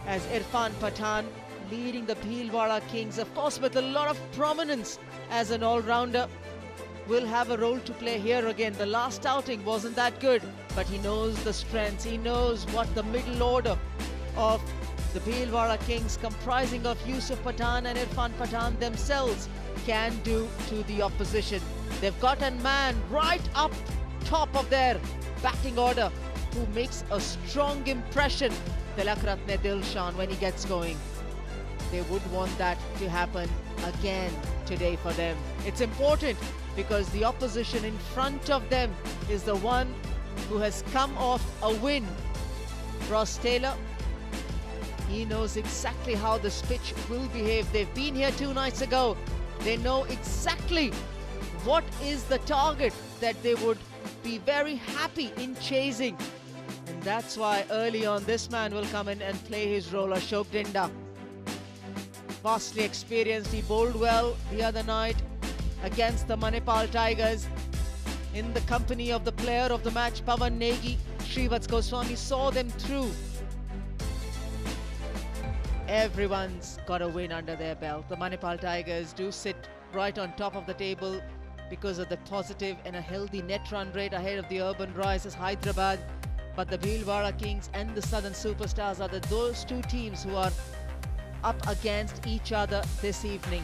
as Irfan Pathan leading the Bhilwara Kings, of course with a lot of prominence as an all-rounder, will have a role to play here again. The last outing wasn't that good, but he knows the strengths. He knows what the middle order of the Bhilwara Kings, comprising of Yusuf Pathan and Irfan Pathan themselves, can do to the opposition. They've got a man right up top of their batting order who makes a strong impression, Tillakaratne Dilshan, when he gets going. They would want that to happen again today for them. It's important because the opposition in front of them is the one who has come off a win. Ross Taylor, he knows exactly how this pitch will behave. They've been here 2 nights ago. They know exactly what is the target that they would be very happy in chasing. And that's why early on this man will come in and play his role, Ashok Dinda. Vastly experienced, he bowled well the other night against the Manipal Tigers in the company of the player of the match, Pawan Negi. Srivats Goswami saw them through. Everyone's got a win under their belt. The Manipal Tigers do sit right on top of the table because of the positive and a healthy net run rate ahead of the urban rises Hyderabad. But the Bhilwara Kings and the Southern Superstars are those two teams who are up against each other this evening.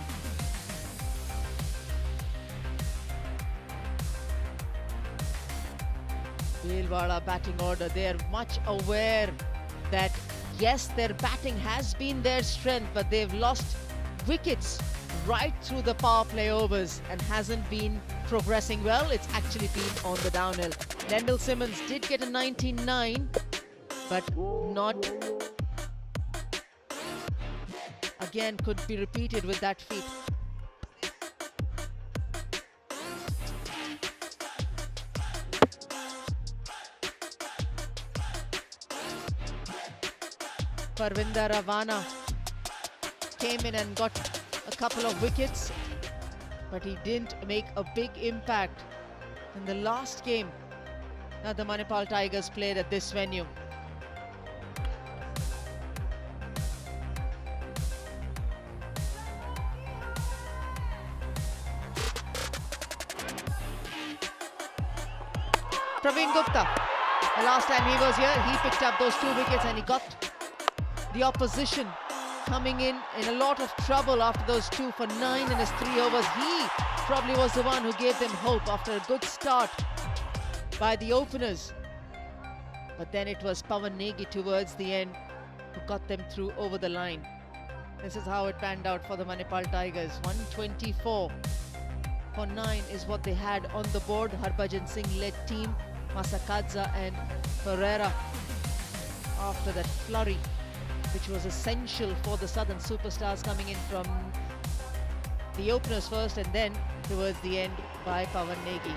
Bhilwara batting order, they are much aware that yes, their batting has been their strength, but they've lost wickets right through the power play overs and hasn't been progressing well. It's actually been on the downhill. Lendl Simmons did get a 99, but not again could be repeated with that feat. Parvinder Ravana came in and got a couple of wickets, but he didn't make a big impact in the last game that the Manipal Tigers played at this venue. Pravin Gupta, the last time he was here, he picked up those 2 wickets and he got the opposition coming in a lot of trouble after those 2 for 9 in his 3 overs. He probably was the one who gave them hope after a good start by the openers. But then it was Pawan Negi towards the end who got them through over the line. This is how it panned out for the Manipal Tigers. 124 for 9 is what they had on the board. Harbhajan Singh led team, Masakadza and Pereira after that flurry, which was essential for the Southern Superstars, coming in from the openers first and then towards the end by Pawan Negi.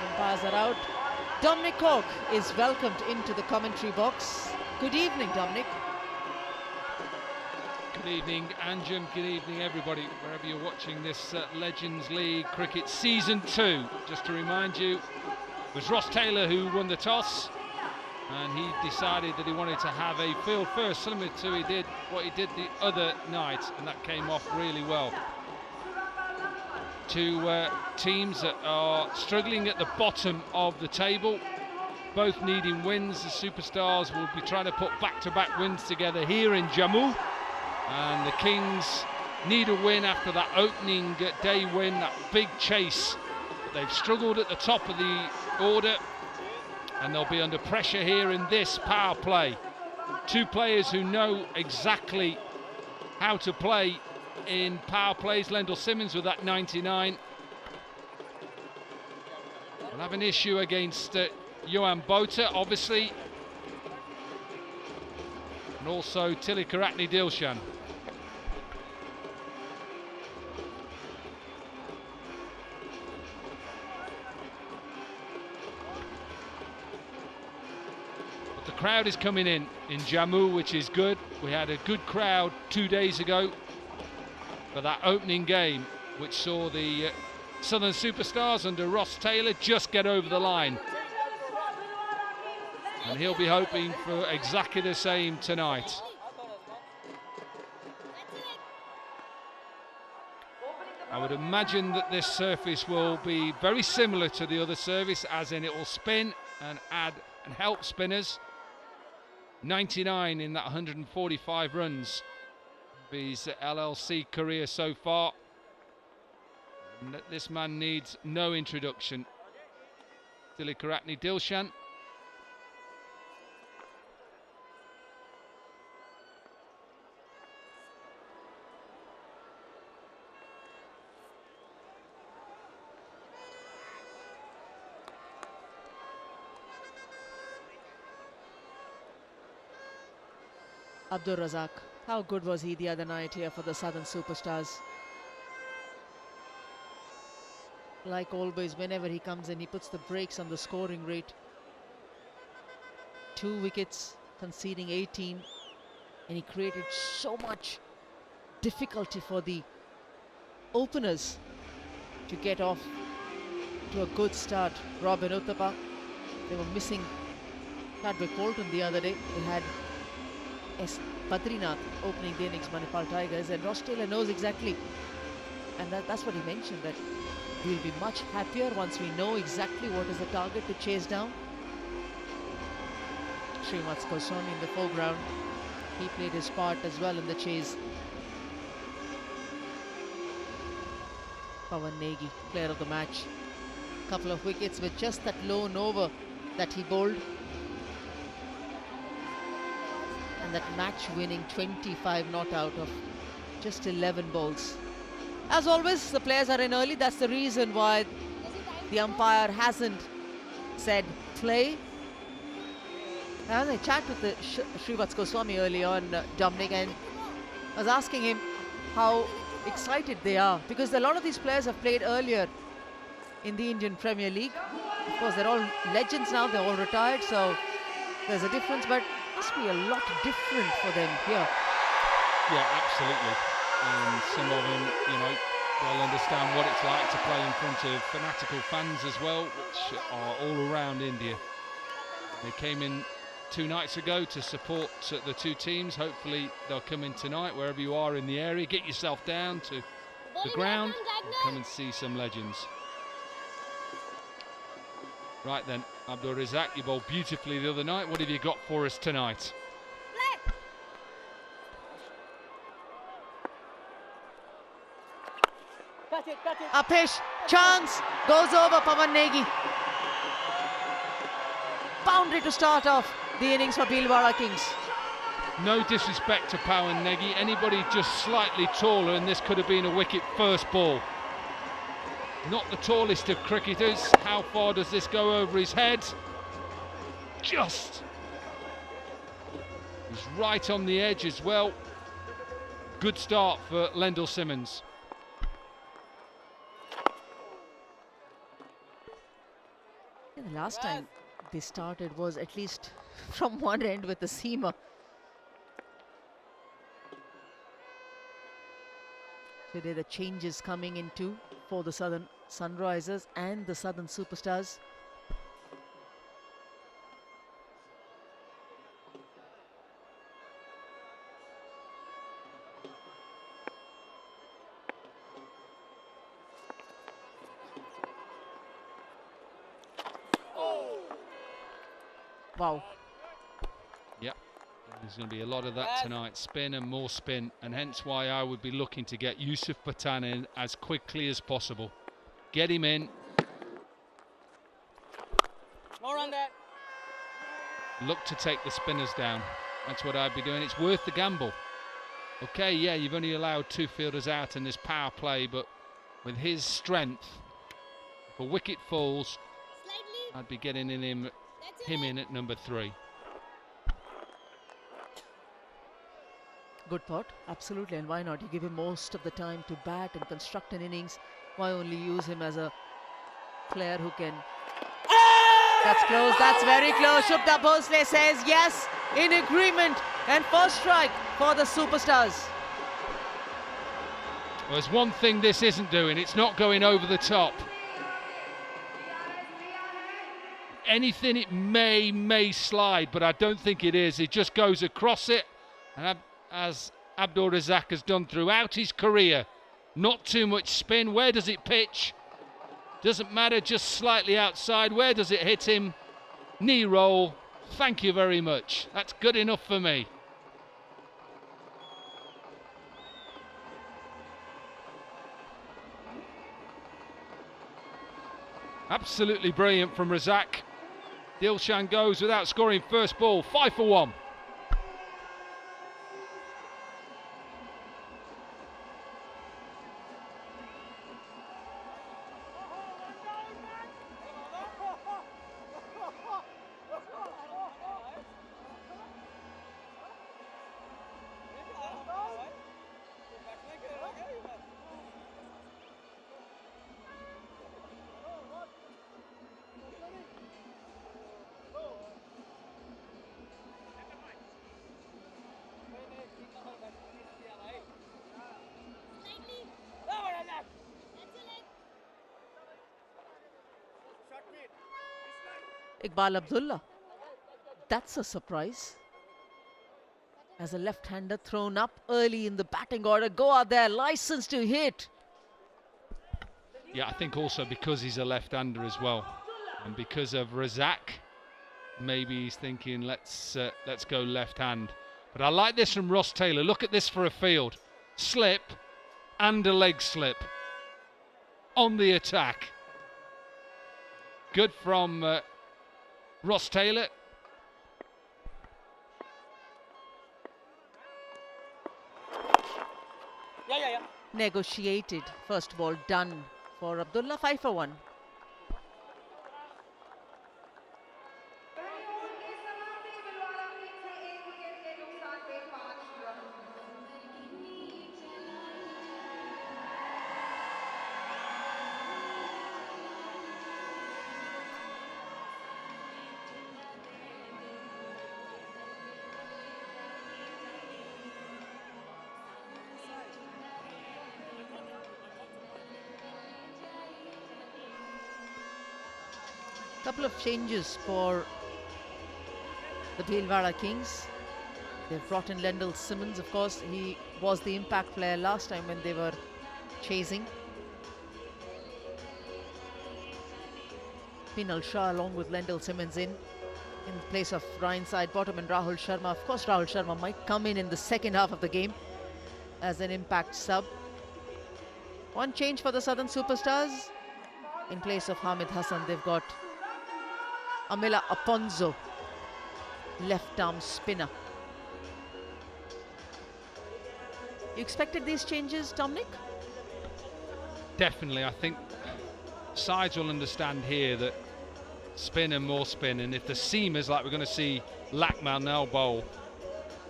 Umpires are out. Dominic Cork is welcomed into the commentary box. Good evening, Dominic. Good evening, Anjum. Good evening, everybody, wherever you're watching this Legends League Cricket Season 2. Just to remind you, it was Ross Taylor who won the toss, and he decided that he wanted to have a field first, similar to what he did the other night, and that came off really well. 2 teams that are struggling at the bottom of the table, both needing wins. The Superstars will be trying to put back-to-back wins together here in Jammu. And the Kings need a win after that opening day win, that big chase. But they've struggled at the top of the order, and they'll be under pressure here in this power play. 2 players who know exactly how to play in power plays. Lendl Simmons with that 99. We'll have an issue against Johan Botha, obviously. And also Tillakaratne Dilshan. But the crowd is coming in Jammu, which is good. We had a good crowd 2 days ago for that opening game, which saw the Southern Superstars under Ross Taylor just get over the line. And he'll be hoping for exactly the same tonight. I would imagine that this surface will be very similar to the other service, as in it will spin and add and help spinners. 99 in that 145 runs of his LLC career so far. And this man needs no introduction. Tillakaratne Dilshan. Abdul Razak, how good was he the other night here for the Southern Superstars? Like always, whenever he comes in, he puts the brakes on the scoring rate. 2 wickets, conceding 18, and he created so much difficulty for the openers to get off to a good start. Robin Uthappa, they were missing Chadwick Bolton the other day. They had S. Badrinath opening the innings, Manipal Tigers, and Ross Taylor knows exactly, and that's what he mentioned, that we'll be much happier once we know exactly what is the target to chase down. Srivatsa Goswami in the foreground, he played his part as well in the chase. Pawan Negi, player of the match. Couple of wickets with just that lone over that he bowled. And that match-winning 25 not out of just 11 balls. As always, the players are in early. That's the reason why the umpire hasn't said play. And I chat with the Srivatsa Goswami early on, Dominic, and I was asking him how excited they are, because a lot of these players have played earlier in the Indian Premier League. Of course, they're all legends now. They're all retired, so there's a difference, but must be a lot different for them here. Yeah, absolutely. And some of them, you know, they'll understand what it's like to play in front of fanatical fans as well, which are all around India. They came in 2 nights ago to support the 2 teams. Hopefully they'll come in tonight, wherever you are in the area. Get yourself down to the ground and come and see some legends. Right then, Abdul Razak, you bowled beautifully the other night. What have you got for us tonight? Apish, chance, goes over Pawan Negi. Boundary to start off the innings for Bhilwara Kings. No disrespect to Pawan Negi, anybody just slightly taller and this could have been a wicket first ball. Not the tallest of cricketers. How far does this go over his head? Just. He's right on the edge as well. Good start for Lendl Simmons. Yeah, the last time they started was at least from one end with the seamer. Today the changes coming into for the Southern Sunrisers and the Southern Superstars. Wow. Yep, there's going to be a lot of that tonight. Spin and more spin, and hence why I would be looking to get Yusuf Pathan in as quickly as possible. Get him in. More on that. Look to take the spinners down. That's what I'd be doing. It's worth the gamble. Okay, yeah, you've only allowed 2 fielders out in this power play, but with his strength, if a wicket falls, I'd be getting him in at number 3. Good thought, absolutely, and why not? You give him most of the time to bat and construct an innings. Why only use him as a player who can... That's close, that's very close. Shubhda Bhosle says yes, in agreement, and first strike for the Superstars. Well, there's one thing this isn't doing, it's not going over the top. Anything it may slide, but I don't think it is. It just goes across it, and as Abdul Razak has done throughout his career, not too much spin. Where does it pitch? Doesn't matter, just slightly outside. Where does it hit him? Knee roll. Thank you very much. That's good enough for me. Absolutely brilliant from Razak. Dilshan goes without scoring first ball, 5 for 1. Iqbal Abdullah. That's a surprise. As a left-hander thrown up early in the batting order. Go out there, license to hit. Yeah, I think also because he's a left-hander as well, and because of Razak, maybe he's thinking let's go left hand. But I like this from Ross Taylor. Look at this for a field. Slip and a leg slip on the attack. Good from Ross Taylor. Yeah. Negotiated. First ball done for Abdullah, 5 for 1. Couple of changes for the Bhilwara Kings. They've brought in Lendl Simmons, of course. He was the impact player last time when they were chasing. Pinal Shah along with Lendl Simmons in place of Ryan Side Bottom and Rahul Sharma. Of course, Rahul Sharma might come in the second half of the game as an impact sub. One change for the Southern Superstars. In place of Hamid Hassan, they've got Amla Aponzo, left arm spinner. You expected these changes, Dominic? Definitely. I think sides will understand here that spin and more spin, and if the seamers like we're going to see Lakmal now bowl,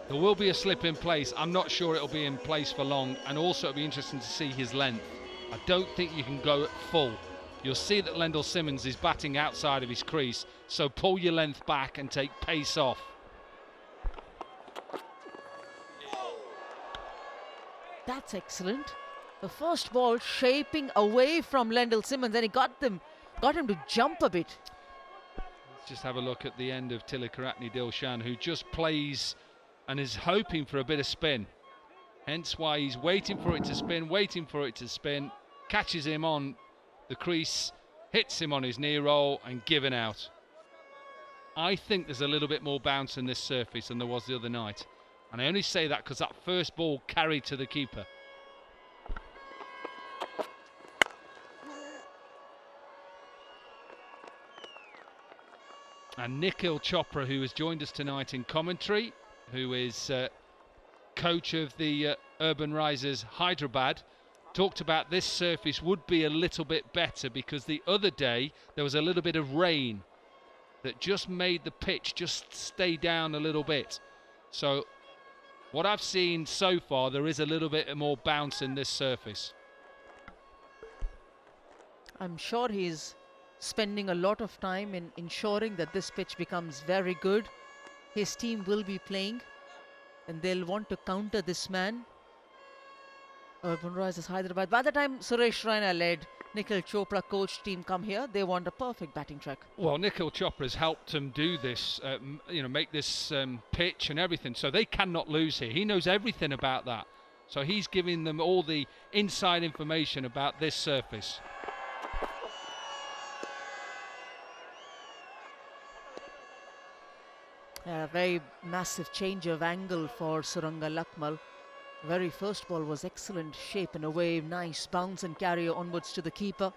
there will be a slip in place. I'm not sure it'll be in place for long, and also it'll be interesting to see his length. I don't think you can go at full. You'll see that Lendl Simmons is batting outside of his crease, so pull your length back and take pace off. That's excellent. The first ball shaping away from Lendl Simmons, and he got him to jump a bit. Let's just have a look at the end of Tillakaratne Dilshan, who just plays and is hoping for a bit of spin. Hence why he's waiting for it to spin, catches him on the crease, hits him on his knee roll and given out. I think there's a little bit more bounce in this surface than there was the other night. And I only say that because that first ball carried to the keeper. And Nikhil Chopra, who has joined us tonight in commentary, who is coach of the Urban Risers Hyderabad, talked about this surface would be a little bit better because the other day there was a little bit of rain that just made the pitch just stay down a little bit. So what I've seen so far, there is a little bit more bounce in this surface. I'm sure he's spending a lot of time in ensuring that this pitch becomes very good. His team will be playing and they'll want to counter this man. Urban Risers Hyderabad. By the time Suresh Raina led Nikhil Chopra coach team come here, they want a perfect batting track. Well, Nikhil Chopra's helped them do this, make this pitch and everything, so they cannot lose here. He knows everything about that. So he's giving them all the inside information about this surface. A very massive change of angle for Suranga Lakmal. Very first ball was excellent shape in a way, nice bounce and carry onwards to the keeper.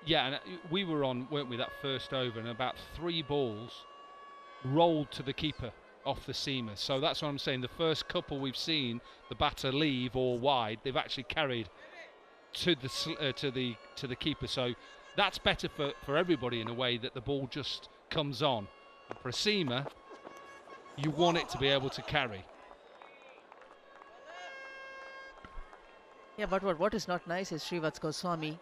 Yeah, and we were on, weren't we, that first over, and about 3 balls rolled to the keeper off the seamer. So that's what I'm saying. The first couple we've seen the batter leave or wide, they've actually carried to the keeper. So that's better for everybody in a way, that the ball just comes on. And for a seamer, you want it to be able to carry. Yeah, but what is not nice is Srivats Goswami,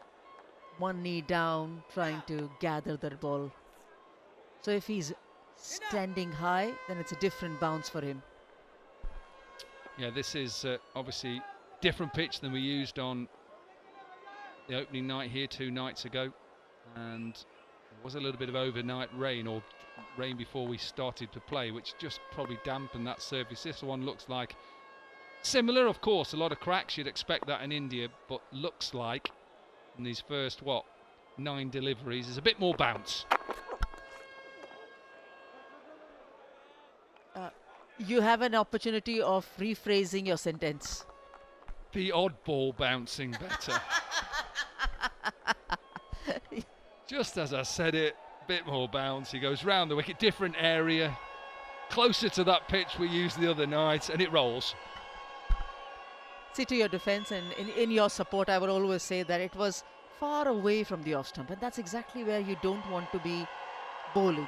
one knee down, trying to gather that ball. So if he's standing high, then it's a different bounce for him. Yeah, this is obviously different pitch than we used on the opening night here 2 nights ago, and there was a little bit of overnight rain, or rain before we started to play, which just probably dampened that surface. This one looks like similar, of course, a lot of cracks, you'd expect that in India, but looks like in these first 9 deliveries there's a bit more bounce. You have an opportunity of rephrasing your sentence. The odd ball bouncing better. Just as I said it, bit more bounce. He goes round the wicket, different area, closer to that pitch we used the other night, and it rolls. See, to your defense and in your support, I would always say that it was far away from the off stump, and that's exactly where you don't want to be bowling.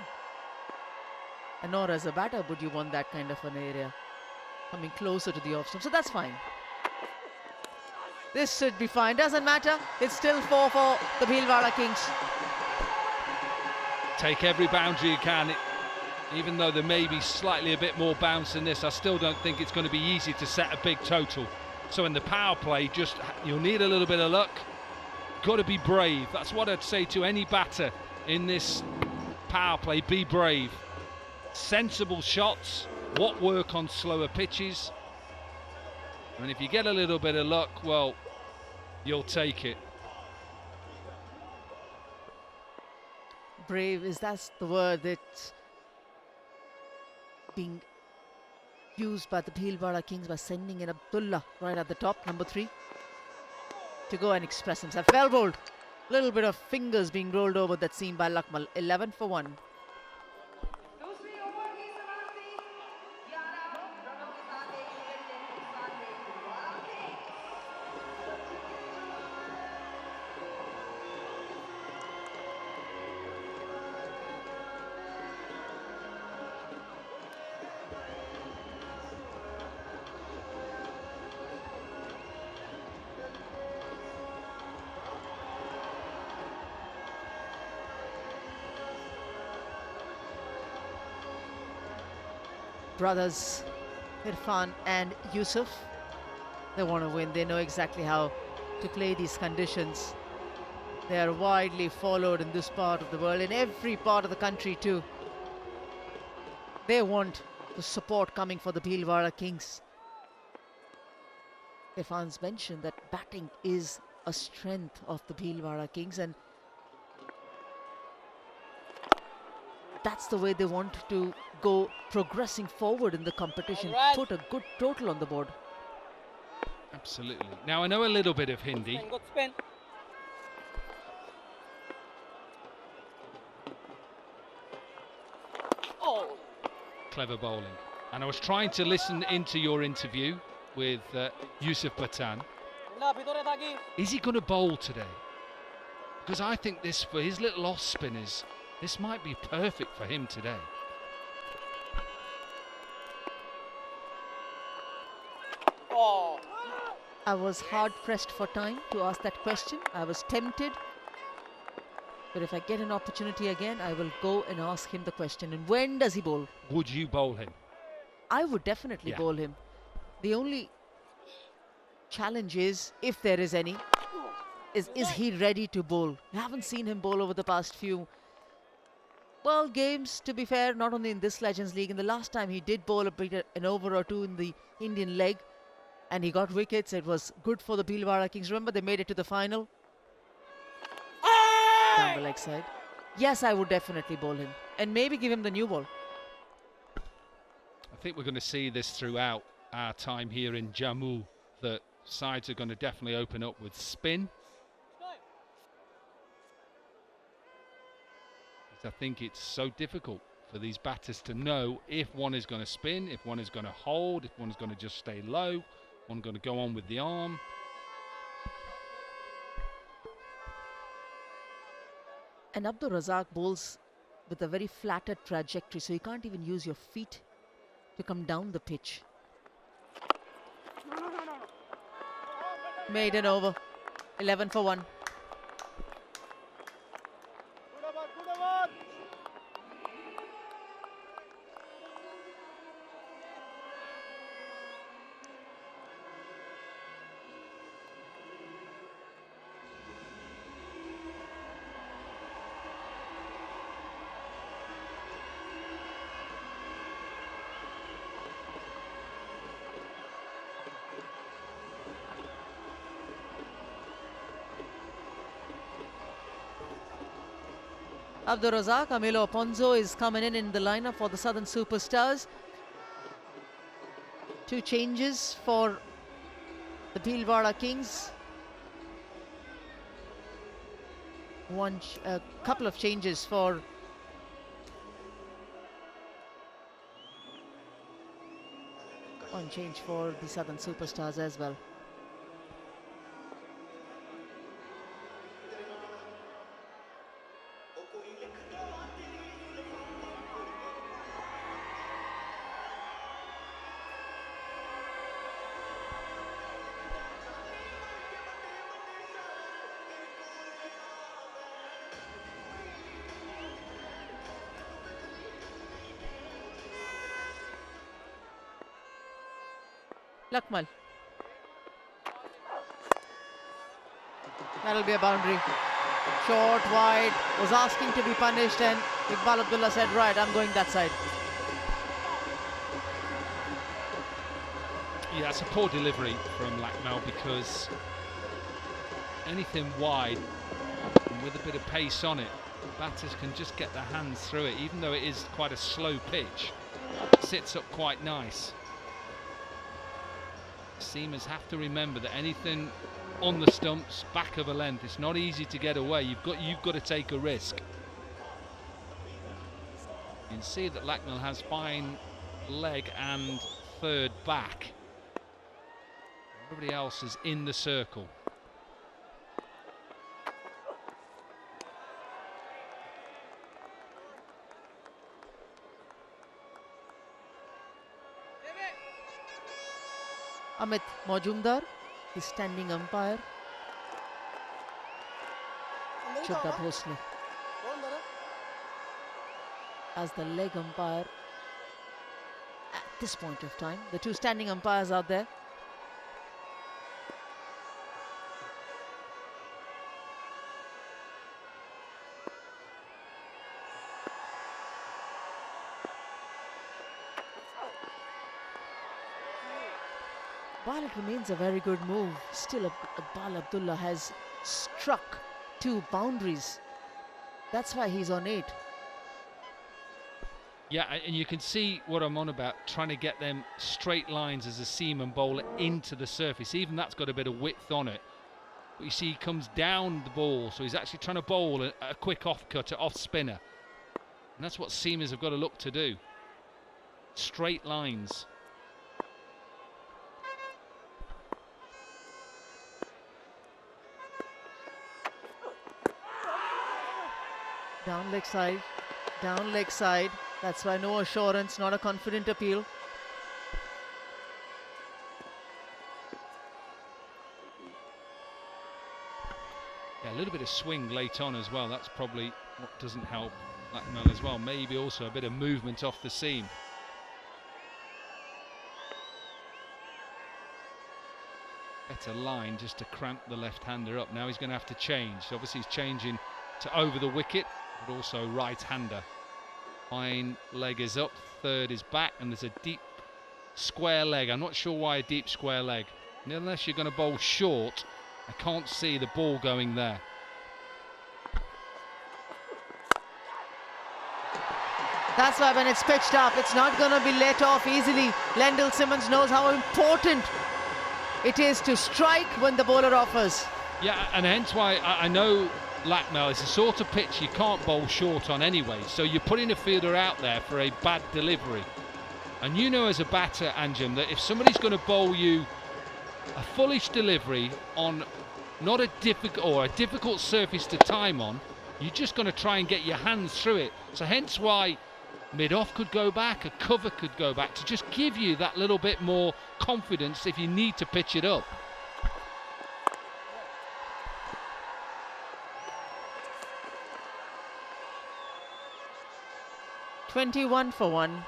And nor as a batter would you want that kind of an area coming closer to the off stump. So that's fine. This should be fine. Doesn't matter. It's still 4 for the Bhilwara Kings. Take every boundary you can. Even though there may be slightly a bit more bounce than this, I still don't think it's going to be easy to set a big total. So in the power play, you'll need a little bit of luck. Got to be brave. That's what I'd say to any batter in this power play. Be brave. Sensible shots. What work on slower pitches. And if you get a little bit of luck, well, you'll take it. Brave, that's the word that's being used by the Bhilwara Kings by sending in Abdullah right at the top, number 3, to go and express himself. Well bowled. Little bit of fingers being rolled over that seam by Lakmal. 11 for 1. Brothers Irfan and Yusuf, they want to win. They know exactly how to play these conditions. They are widely followed in this part of the world, in every part of the country too. They want the support coming for the Bhilwara Kings. Irfan's mentioned that batting is a strength of the Bhilwara Kings, and that's the way they want to go, progressing forward in the competition. Right. Put a good total on the board. Absolutely. Now I know a little bit of Hindi. Good spin. Oh. Clever bowling. And I was trying to listen into your interview with Yusuf Pathan. Is he going to bowl today? Because I think this, for his little off spinners, this might be perfect for him today. Oh. I was hard pressed for time to ask that question. I was tempted. But if I get an opportunity again, I will go and ask him the question. And when does he bowl? Would you bowl him? I would definitely Yeah. bowl him. The only challenge is, if there is any, is he ready to bowl? We haven't seen him bowl over the past few, well, games, to be fair, not only in this Legends League. In the last time he did bowl an over or two in the Indian leg, and he got wickets. It was good for the Bhilwara Kings. Remember, they made it to the final. Down the leg side. Yes, I would definitely bowl him, and maybe give him the new ball. I think we're going to see this throughout our time here in Jammu, that sides are going to definitely open up with spin. I think it's so difficult for these batters to know if one is going to spin, if one is going to hold, if one is going to just stay low, one going to go on with the arm. And Abdur Razak bowls with a very flattered trajectory, so you can't even use your feet to come down the pitch. Made an over. 11 for 1. Abdur Razak, Amilo Ponzo is coming in the lineup for the Southern Superstars. 2 changes for the Bhilwara Kings. A couple of changes for one change for the Southern Superstars as well. Lakmal. That'll be a boundary. Short, wide, was asking to be punished, and Iqbal Abdullah said, right, I'm going that side. Yeah, it's a poor delivery from Lakmal, because anything wide and with a bit of pace on it, batters can just get their hands through it, even though it is quite a slow pitch. It sits up quite nice. Seamers have to remember that anything on the stumps, back of a length, it's not easy to get away. You've got to take a risk. You can see that Lakmal has fine leg and third back. Everybody else is in the circle. Amit Majumdar, the standing umpire. Chugda Bhosle as the leg umpire at this point of time. The 2 standing umpires out there. While it remains a very good move, still Iqbal Abdullah has struck 2 boundaries. That's why he's on 8. Yeah, and you can see what I'm on about, trying to get them straight lines as a seaman bowler into the surface. Even that's got a bit of width on it. But you see he comes down the ball, so he's actually trying to bowl a quick off-cutter, off-spinner. And that's what seamers have got to look to do. Straight lines. Down leg side, down leg side. That's why no assurance, not a confident appeal. Yeah, a little bit of swing late on as well. That's probably what doesn't help Lakmal as well. Maybe also a bit of movement off the seam. better line just to cramp the left-hander up. Now he's going to have to change. Obviously he's changing to over the wicket, but also right-hander. Fine leg is up, third is back, and there's a deep square leg. I'm not sure why a deep square leg. And unless you're going to bowl short, I can't see the ball going there. That's why when it's pitched up, it's not going to be let off easily. Lendl Simmons knows how important it is to strike when the bowler offers. Yeah, and hence why I know Lucknow is the sort of pitch you can't bowl short on anyway. So you're putting a fielder out there for a bad delivery. And you know as a batter, Anjem, that if somebody's going to bowl you a foolish delivery on not a difficult surface to time on, you're just going to try and get your hands through it. So hence why mid-off could go back, a cover could go back, to just give you that little bit more confidence if you need to pitch it up. "21 for 1.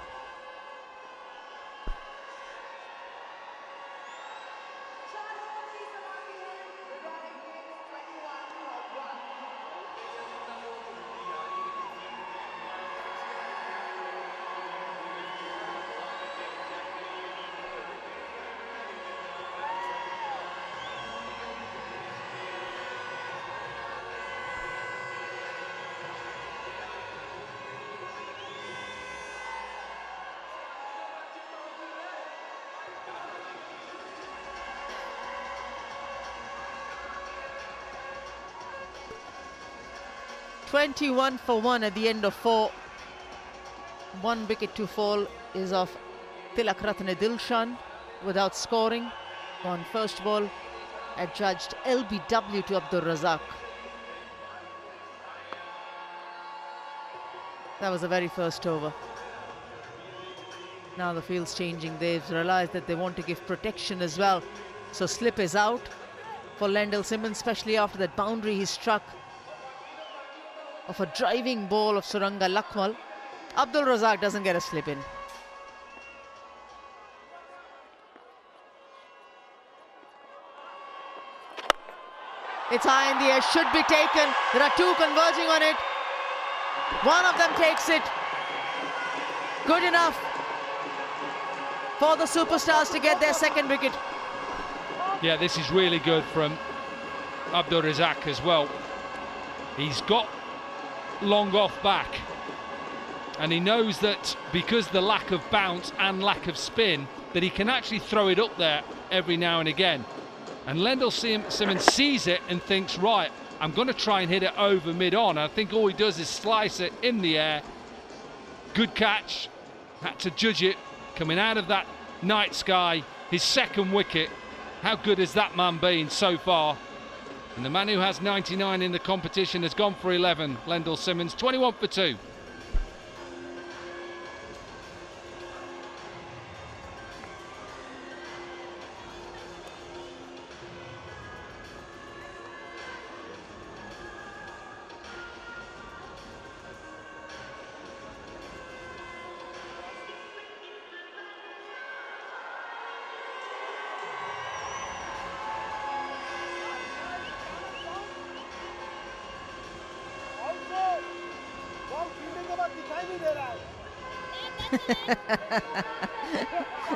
"21 for 1 at the end of 4. 1 wicket to fall is of Tillakaratne Dilshan without scoring. On first ball, adjudged LBW to Abdul Razak. That was the very first over. Now the field's changing. They've realized that they want to give protection as well. So slip is out for Lendl Simmons, especially after that boundary he struck of a driving ball of Suranga Lakmal. Abdul Razak doesn't get a slip in. It's high in the air, should be taken. There are two converging on it. One of them takes it. Good enough for the superstars to get their second wicket. Yeah, this is really good from Abdul Razak as well. He's got long off back, and he knows that because the lack of bounce and lack of spin, that he can actually throw it up there every now and again. And Lendl Simmons sees it and thinks, right, I'm going to try and hit it over mid-on. I think all he does is slice it in the air. Good catch. Had to judge it coming out of that night sky. His second wicket. How good has that man been so far? And the man who has 99 in the competition has gone for 11. Lendl Simmons, 21 for 2.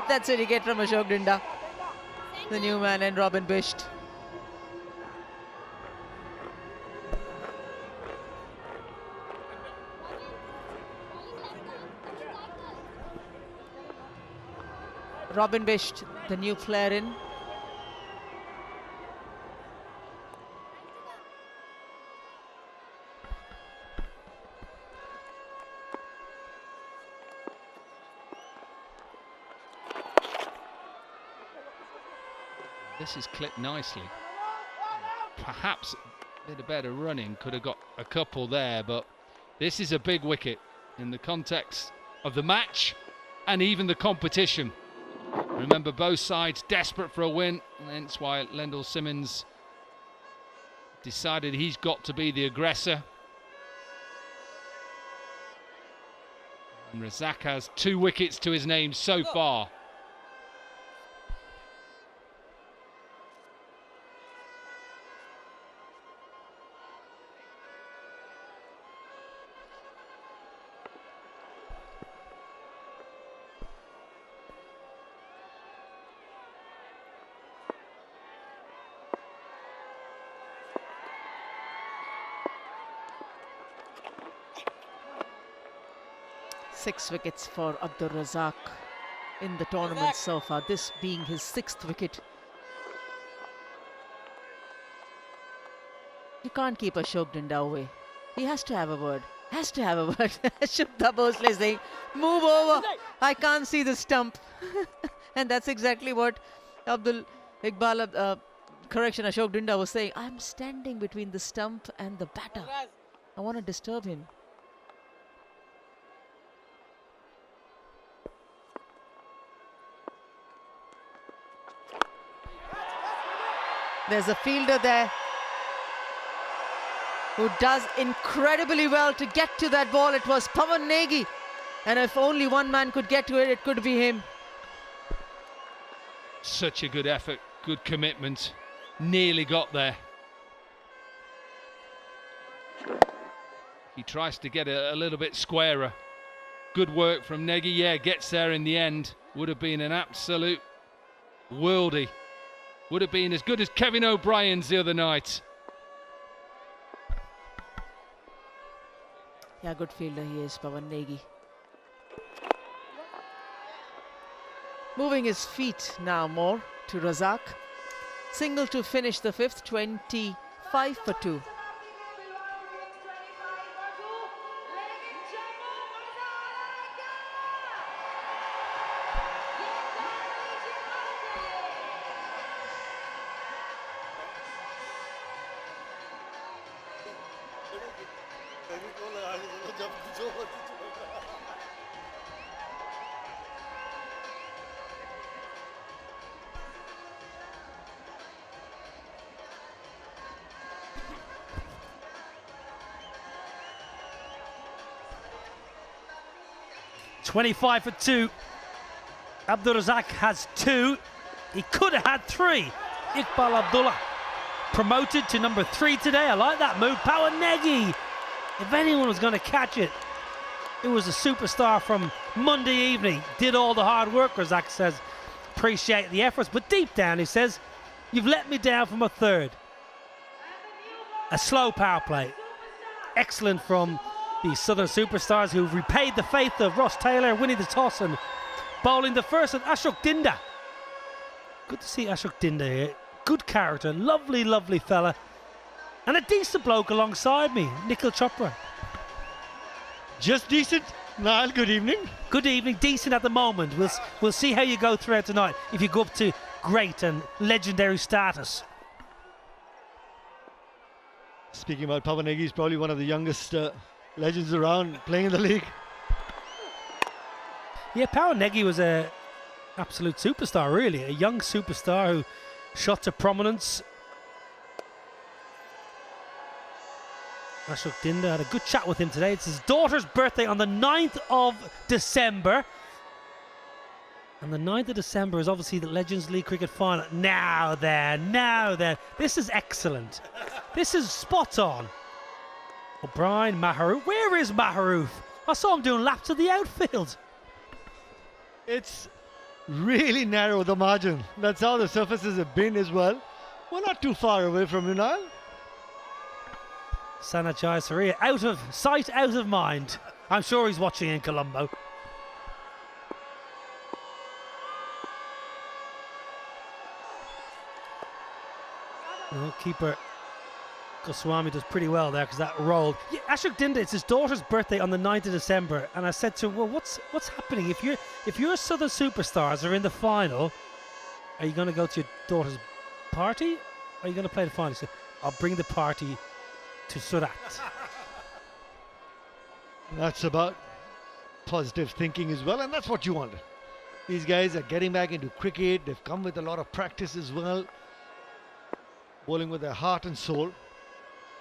That's what you get from Ashok Dinda, the new man, and Robin Bist. Robin Bist, the new player in. This is clipped nicely. Perhaps a bit of better running, could have got a couple there, but this is a big wicket in the context of the match and even the competition. Remember, both sides desperate for a win, and hence why Lendl Simmons decided he's got to be the aggressor. And Razak has 2 wickets to his name so far. 6 wickets for Abdur Razak in the tournament so far, this being his 6th wicket. You can't keep Ashok Dinda away. He has to have a word. Has to have a word. Shubha Bhosle saying, move over. I can't see the stump. And that's exactly what Abdul Iqbal, correction, Ashok Dinda was saying. I'm standing between the stump and the batter. I want to disturb him. There's a fielder there who does incredibly well to get to that ball. It was Pawan Negi, and if only one man could get to it, it could be him. Such a good effort, good commitment, nearly got there. He tries to get a little bit squarer. Good work from Negi, yeah, gets there in the end. Would have been an absolute worldie. Would have been as good as Kevin O'Brien's the other night. Yeah, good fielder he is, Pawan Negi. Moving his feet now more to Razak. Single to finish the 5th, 25 for 2. $25 for 2. Abdur Razak has 2. He could have had 3. Iqbal Abdullah promoted to number 3 today. I like that move. Pawan Negi. If anyone was going to catch it, it was a superstar from Monday evening. Did all the hard work, Razak says. Appreciate the efforts. But deep down, he says, you've let me down from a 3rd. A slow power play. Excellent from the Southern superstars who've repaid the faith of Ross Taylor, winning the toss and bowling the first, and Ashok Dinda. Good to see Ashok Dinda here. Good character, lovely, lovely fella. And a decent bloke alongside me, Nikhil Chopra. Just decent. Niall, good evening. Good evening, decent at the moment. We'll see how you go throughout tonight, if you go up to great and legendary status. Speaking about Pawan Negi, he's probably one of the youngest legends around playing in the league. Yeah, Pawan Negi was a absolute superstar, really. A young superstar who shot to prominence. Ashok Dinda had a good chat with him today. It's his daughter's birthday on the 9th of December. And the 9th of December is obviously the Legends League Cricket Final. Now then. This is excellent. This is spot on. O'Brien, Maharouf. Where is Maharouf? I saw him doing laps of the outfield. It's really narrow, the margin. That's how the surfaces have been as well. We're not too far away from you, Niall. Sana Jayasuriya, out of sight, out of mind. I'm sure he's watching in Colombo. Well, keeper Goswami does pretty well there because that rolled. Yeah, Ashok Dinda, it's his daughter's birthday on the 9th of December, and I said to him, well, what's happening? If your Southern superstars are in the final, are you going to go to your daughter's party? Or are you going to play the final? He said, I'll bring the party to Surat. That's about positive thinking as well, and that's what you want. These guys are getting back into cricket. They've come with a lot of practice as well. Bowling with their heart and soul.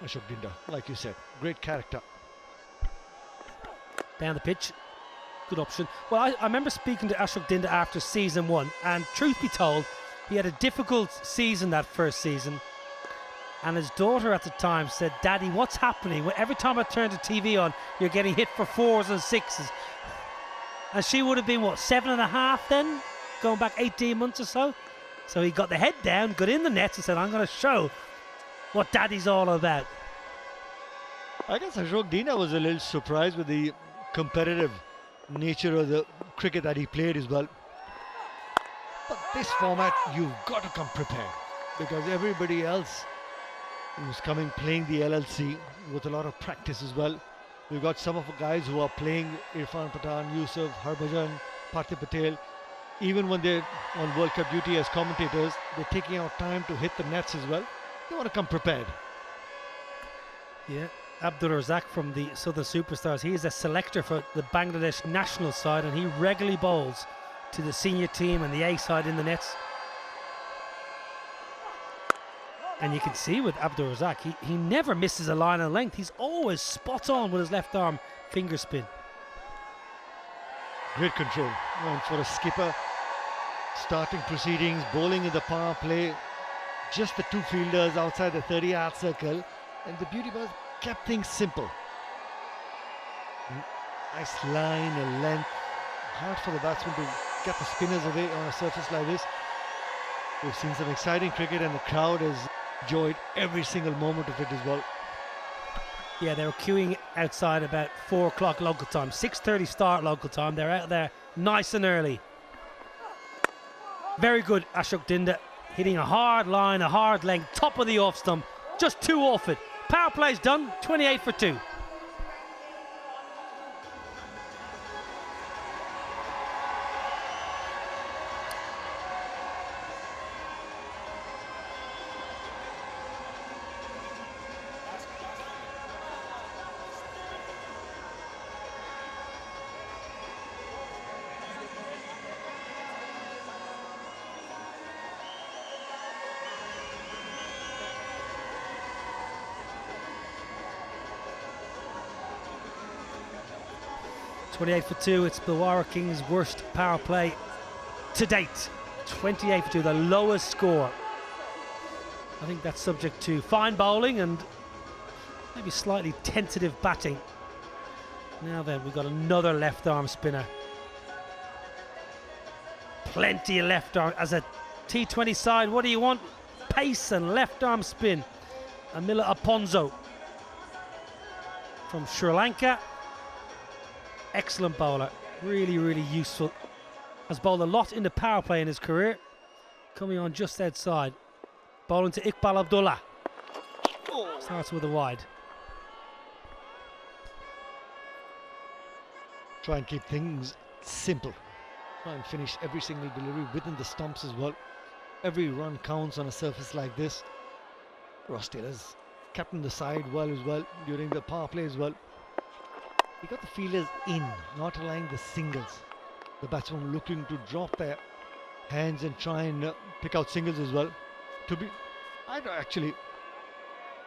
Ashok Dinda, like you said, great character. Down the pitch, good option. Well, I remember speaking to Ashok Dinda after season 1, and truth be told, he had a difficult season that first season. And his daughter at the time said, Daddy, what's happening? Well, every time I turn the TV on, you're getting hit for 4s and 6s. And she would have been, what, 7.5 then? Going back 18 months or so. So he got the head down, got in the nets and said, I'm going to show what Daddy's all about. I guess Ashok Dinda was a little surprised with the competitive nature of the cricket that he played as well. But this format, you've got to come prepared, because everybody else who's coming playing the LLC with a lot of practice as well. We've got some of the guys who are playing Irfan Pathan, Yusuf, Harbhajan, Patel. Even when they're on World Cup duty as commentators, they're taking out time to hit the nets as well. They want to come prepared. Yeah, Abdur Razak from the Southern Superstars. He is a selector for the Bangladesh national side, and he regularly bowls to the senior team and the A side in the nets. And you can see with Abdur Razak, he never misses a line of length. He's always spot on with his left arm finger spin. Great control. And for a skipper, starting proceedings, bowling in the power play, just the two fielders outside the 30-yard circle, and the beauty was kept things simple. Nice line and length. Hard for the batsman to get the spinners away on a surface like this. We've seen some exciting cricket, and the crowd has enjoyed every single moment of it as well. Yeah, they were queuing outside about 4 o'clock local time. 6:30 start local time. They're out there nice and early. Very good, Ashok Dinda, hitting a hard line, a hard length, top of the off stump, just 2 off it. Power play's done, 28 for 2. .28 for 2, it's Bhilwara Kings' worst power play to date. 28 for 2, the lowest score. I think that's subject to fine bowling and maybe slightly tentative batting. Now then, we've got another left arm spinner. Plenty of left arm. As a T20 side, what do you want? Pace and left arm spin. Amla Aponzo from Sri Lanka. Excellent bowler, really, really useful. Has bowled a lot in the power play in his career. Coming on just outside. Bowling to Iqbal Abdullah. Starts with a wide. Try and keep things simple. Try and finish every single delivery within the stumps as well. Every run counts on a surface like this. Ross Taylor's captained the side well as well during the power play as well. He got the fielders in, not allowing the singles. The batsmen looking to drop their hands and try and pick out singles as well. I'd actually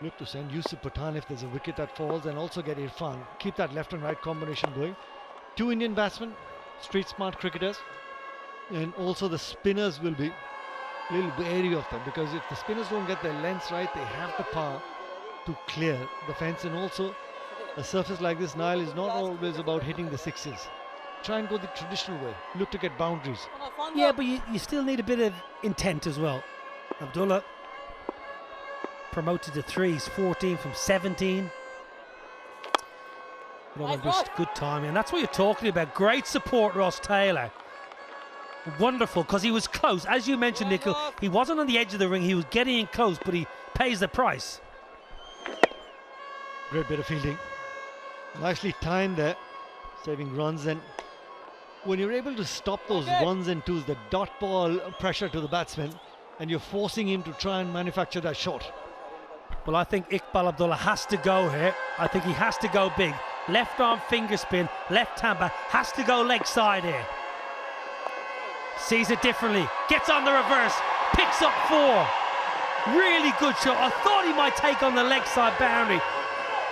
look to send Yusuf Pathan if there's a wicket that falls, and also get Irfan. Keep that left and right combination going. 2 Indian batsmen, street smart cricketers, and also the spinners will be a little wary of them, because if the spinners don't get their lengths right, they have the power to clear the fence. And also, a surface like this, Nile, is not always about hitting the sixes. Try and go the traditional way. Look to get boundaries. Yeah, but you still need a bit of intent as well. Abdullah promoted to 3s, 14 from 17. Just good timing, and that's what you're talking about. Great support, Ross Taylor. Wonderful, because he was close. As you mentioned, Nikhil, he wasn't on the edge of the ring. He was getting in close, but he pays the price. Great bit of fielding. Nicely timed there, saving runs. And when you're able to stop those 1s and 2s, the dot ball pressure to the batsman, and you're forcing him to try and manufacture that shot. Well, I think Iqbal Abdullah has to go here. I think he has to go big. Left arm finger spin, left hammer, has to go leg side here. Sees it differently, gets on the reverse, picks up 4. Really good shot. I thought he might take on the leg side boundary.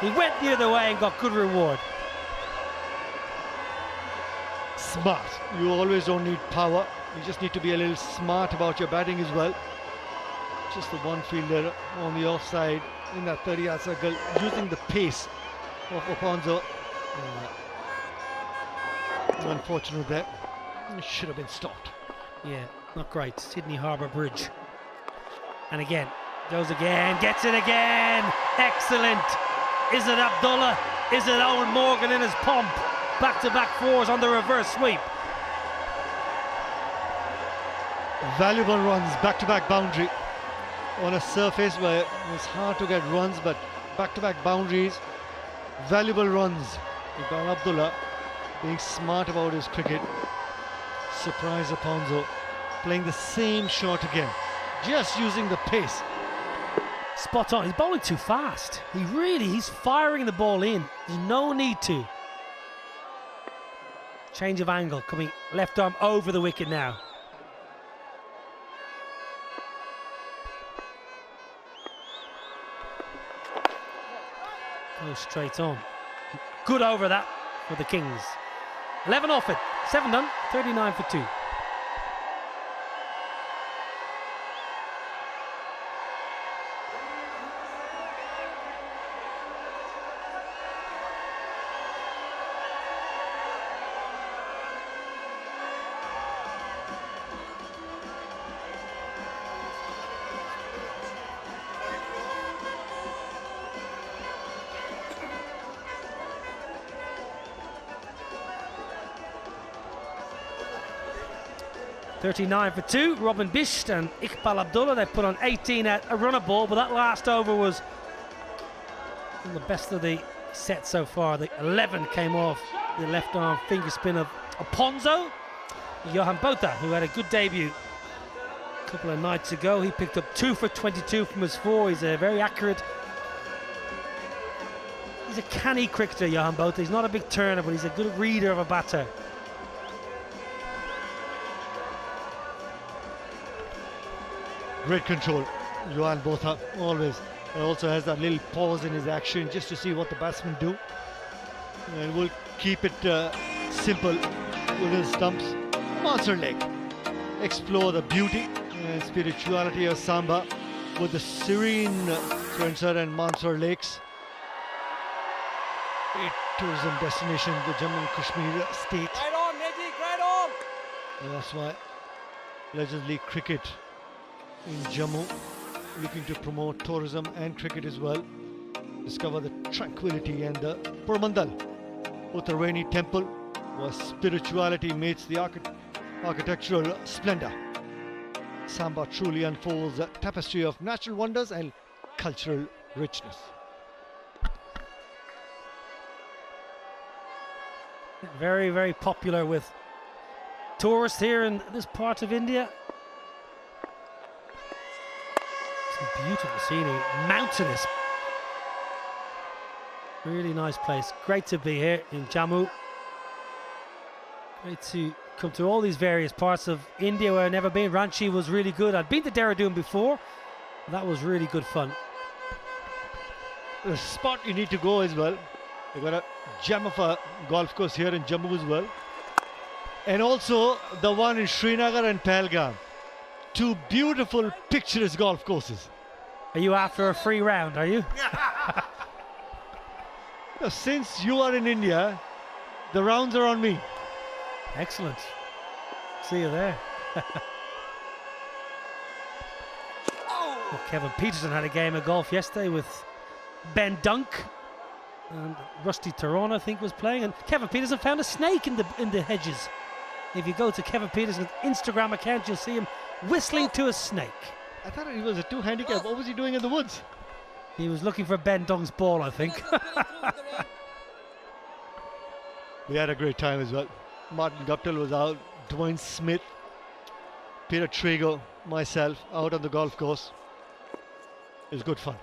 He went the other way and got good reward. Smart. You always don't need power. You just need to be a little smart about your batting as well. Just the one fielder on the offside in that 30-yard circle, using the pace of Aponzo. Unfortunate there. It should have been stopped. Yeah, not great. Sydney Harbour Bridge. And again, goes again, gets it again. Excellent. Is it Abdullah? Is it Owen Morgan in his pump? back-to-back fours on the reverse sweep. Valuable runs, back-to-back boundary on a surface where it's hard to get runs, but back-to-back boundaries, valuable runs. Iqbal Abdullah being smart about his cricket. Surprise Aponzo playing the same shot again, just using the pace. Spot on. He's bowling too fast. He's firing the ball in. There's no need to. Change of angle, coming left arm over the wicket now. Goes straight on. Good over that for the Kings. 11 off it. 7 done. 39 for 2. .39 for 2. Robin Bist and Iqbal Abdullah, they put on 18 at a runner ball, but that last over was the best of the set so far. The 11 came off the left arm finger spin of Aponzo. Johan Botha, who had a good debut a couple of nights ago, he picked up 2 for 22 from his 4. He's a very accurate, he's a canny cricketer, Johan Botha. He's not a big turner, but he's a good reader of a batter. Great control, Johan Botha, always. And also has that little pause in his action just to see what the batsmen do. And we'll keep it simple with his stumps. Monster leg. Explore the beauty and spirituality of Samba with the serene Srinagar and Mansur Lakes. A tourism destination, the Jammu and Kashmir state. Right on, Neji, right on. And that's why legendary cricket in Jammu, looking to promote tourism and cricket as well. Discover the tranquility and the Purmandal, Uttarveni temple, where spirituality meets the architectural splendor. Samba truly unfolds a tapestry of natural wonders and cultural richness. Very, very popular with tourists here in this part of India. Some beautiful scenery, mountainous. Really nice place. Great to be here in Jammu. Great to come to all these various parts of India where I've never been. Ranchi was really good. I'd been to Dehradun before. That was really good fun. The spot you need to go as well. You've got a gem of a golf course here in Jammu as well. And also the one in Srinagar and Pahalgam. 2 beautiful picturesque golf courses. Are you after a free round, are you? Now, since you are in India, the rounds are on me. Excellent. See you there. Well, Kevin Pietersen had a game of golf yesterday with Ben Dunk. And Rusty Theron, I think, was playing. And Kevin Pietersen found a snake in the hedges. If you go to Kevin Pietersen's Instagram account, you'll see him whistling to a snake. I thought he was a 2 handicap. What was he doing in the woods? He was looking for Ben Dunk's ball, I think. We had a great time as well. Martin Guptill was out, Dwayne Smith, Peter Trigo, myself out on the golf course. It was good fun.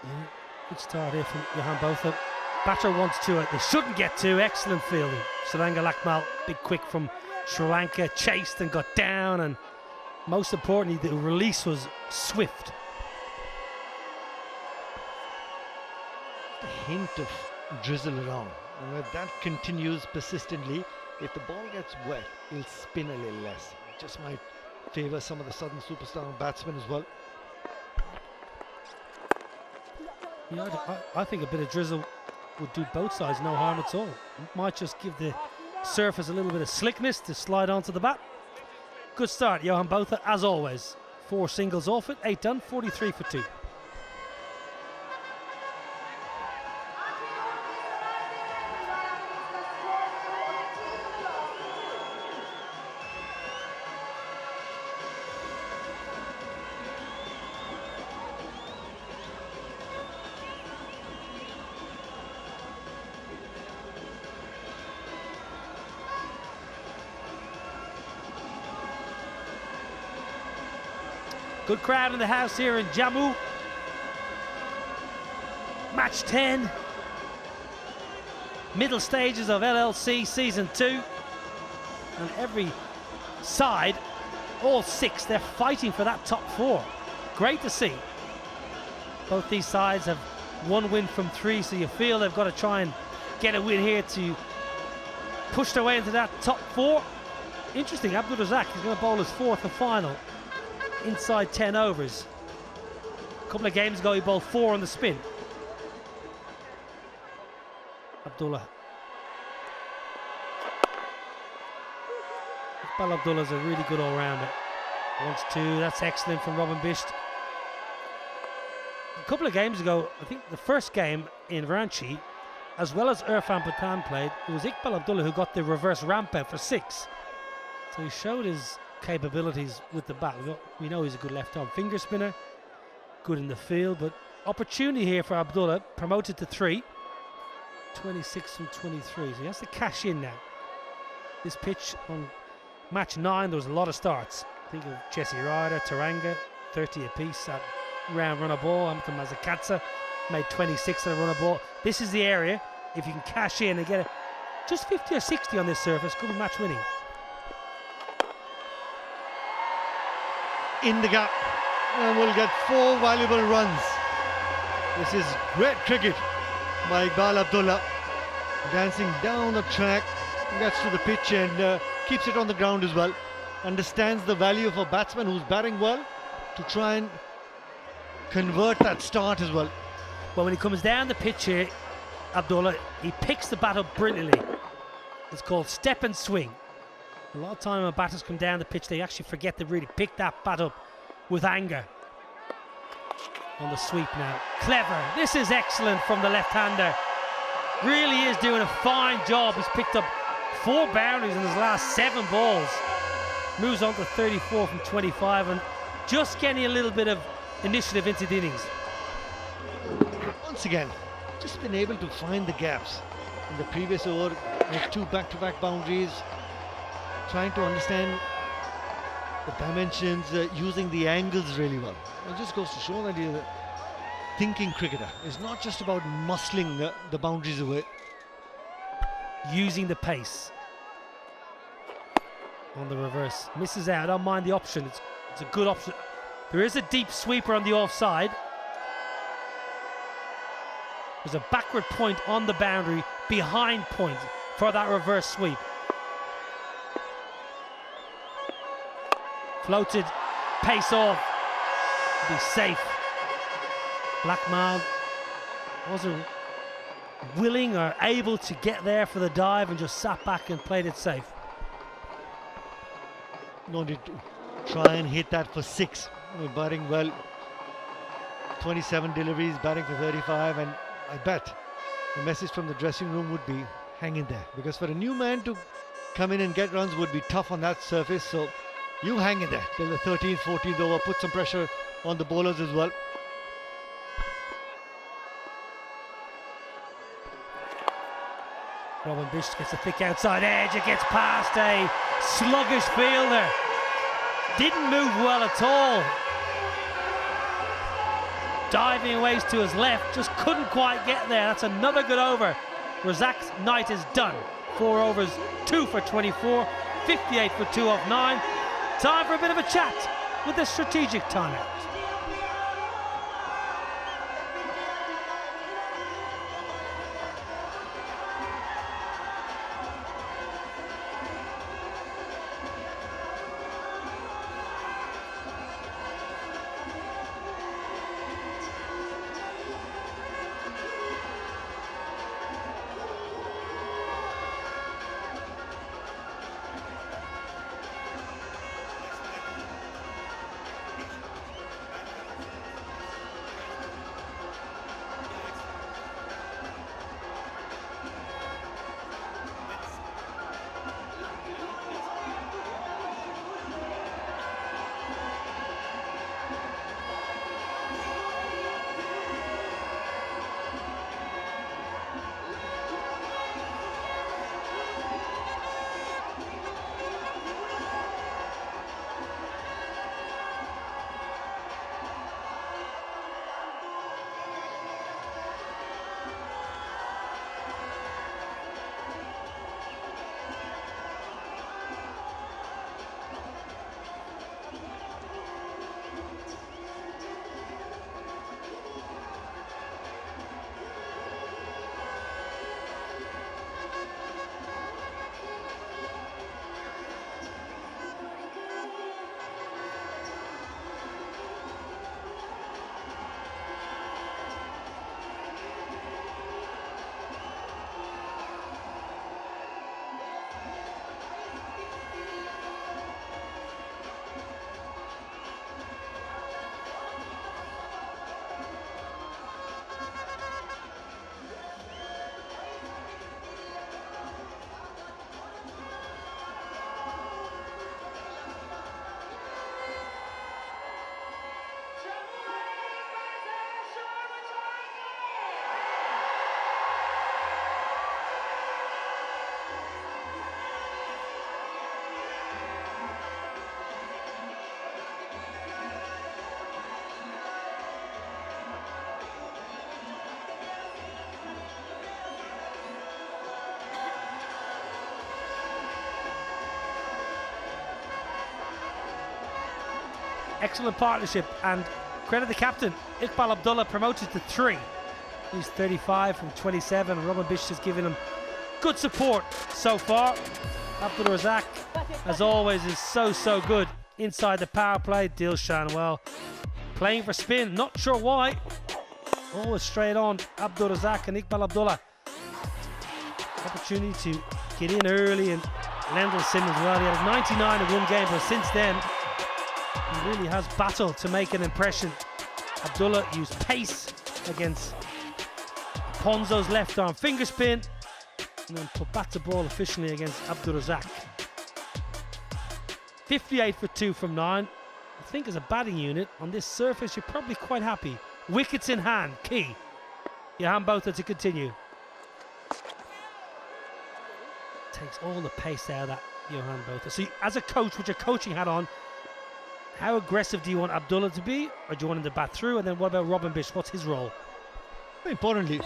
Yeah, good start here from Johan Botha. Batter wants 2 out. They shouldn't get 2. Excellent fielding. Saranga Lakmal, big quick from Sri Lanka, chased and got down, and most importantly, the release was swift. A hint of drizzle around, and if that continues persistently, if the ball gets wet, it'll spin a little less. It just might favour some of the southern superstar batsmen as well. Yeah, I think a bit of drizzle would do both sides no harm at all. It might just give the surface a little bit of slickness to slide onto the bat. Good start, Johan Botha, as always. 4 singles off it, 8 done, 43 for 2. Good crowd in the house here in Jammu. Match 10. Middle stages of LLC Season 2. And every side, all 6, they're fighting for that top 4. Great to see. Both these sides have 1 win from 3, so you feel they've got to try and get a win here to push their way into that top 4. Interesting, Abdul Razak is going to bowl his 4th and final inside 10 overs. A couple of games ago he bowled 4 on the spin. Abdullah. Iqbal Abdullah's a really good all-rounder. 1-2, that's excellent from Robin Bist. A couple of games ago, I think the first game in Ranchi, as well as Irfan Pathan played, it was Iqbal Abdullah who got the reverse ramp out for 6. So he showed his capabilities with the bat. We know he's a good left-arm finger spinner, good in the field, but opportunity here for Abdullah, promoted to 3. 26 from 23, so he has to cash in now. This pitch on match 9, there was a lot of starts. Think of Jesse Ryder, Taranga, 30 apiece at round run of ball. Hamilton Mazakatsa made 26 at a run of ball. This is the area, if you can cash in and get it just 50 or 60 on this surface, could be match winning. In the gap, and we'll get 4 valuable runs. This is great cricket by Iqbal Abdullah, dancing down the track, gets to the pitch and keeps it on the ground as well. Understands the value of a batsman who's batting well to try and convert that start as well. Well, when he comes down the pitch here, Abdullah, he picks the bat up brilliantly. It's called step and swing. A lot of time when batters come down the pitch, they actually forget to really pick that bat up with anger. On the sweep now. Clever. This is excellent from the left-hander. Really is doing a fine job. He's picked up 4 boundaries in his last 7 balls. Moves on to 34 from 25 and just getting a little bit of initiative into the innings. Once again, just been able to find the gaps. In the previous over, made 2 back-to-back boundaries. Trying to understand the dimensions, using the angles really well. It just goes to show that he's a thinking cricketer. It's not just about muscling the boundaries away. Using the pace. On the reverse. Misses out. I don't mind the option. It's a good option. There is a deep sweeper on the offside. There's a backward point on the boundary behind point for that reverse sweep. Floated, pace off, be safe. Blackman wasn't willing or able to get there for the dive and just sat back and played it safe. No need to try and hit that for 6. Batting well. 27 deliveries, batting for 35, and I bet the message from the dressing room would be hang in there, because for a new man to come in and get runs would be tough on that surface. So you hang in there till the 13th, 14th over, put some pressure on the bowlers as well. Robin Bist gets a thick outside edge, it gets past a sluggish fielder. Didn't move well at all. Diving ways to his left, just couldn't quite get there. That's another good over. Razak's night is done. 4 overs, 2 for 24, 58 for 2 off 9. Time for a bit of a chat with the strategic timeout. Excellent partnership, and credit the captain. Iqbal Abdullah promoted to 3. He's 35 from 27, and Robin Bist has given him good support so far. Abdul Razak, as always, is so good inside the power play. Dilshan, well, playing for spin, not sure why. Always straight on. Abdul Razak and Iqbal Abdullah. Opportunity to get in early, and Lendl Simmons, well, he had 99 in one game, but since then, he really has battled to make an impression. Abdullah used pace against Ponzo's left arm finger spin, and then put back the ball efficiently against Abdul Razak. 58 for 2 from 9. I think as a batting unit on this surface, you're probably quite happy. Wickets in hand, key. Johan Botha to continue. Takes all the pace out of that, Johan Botha. So as a coach, with your coaching hat on, how aggressive do you want Abdullah to be, or do you want him to bat through? And then what about Robin Bist? What's his role? Importantly,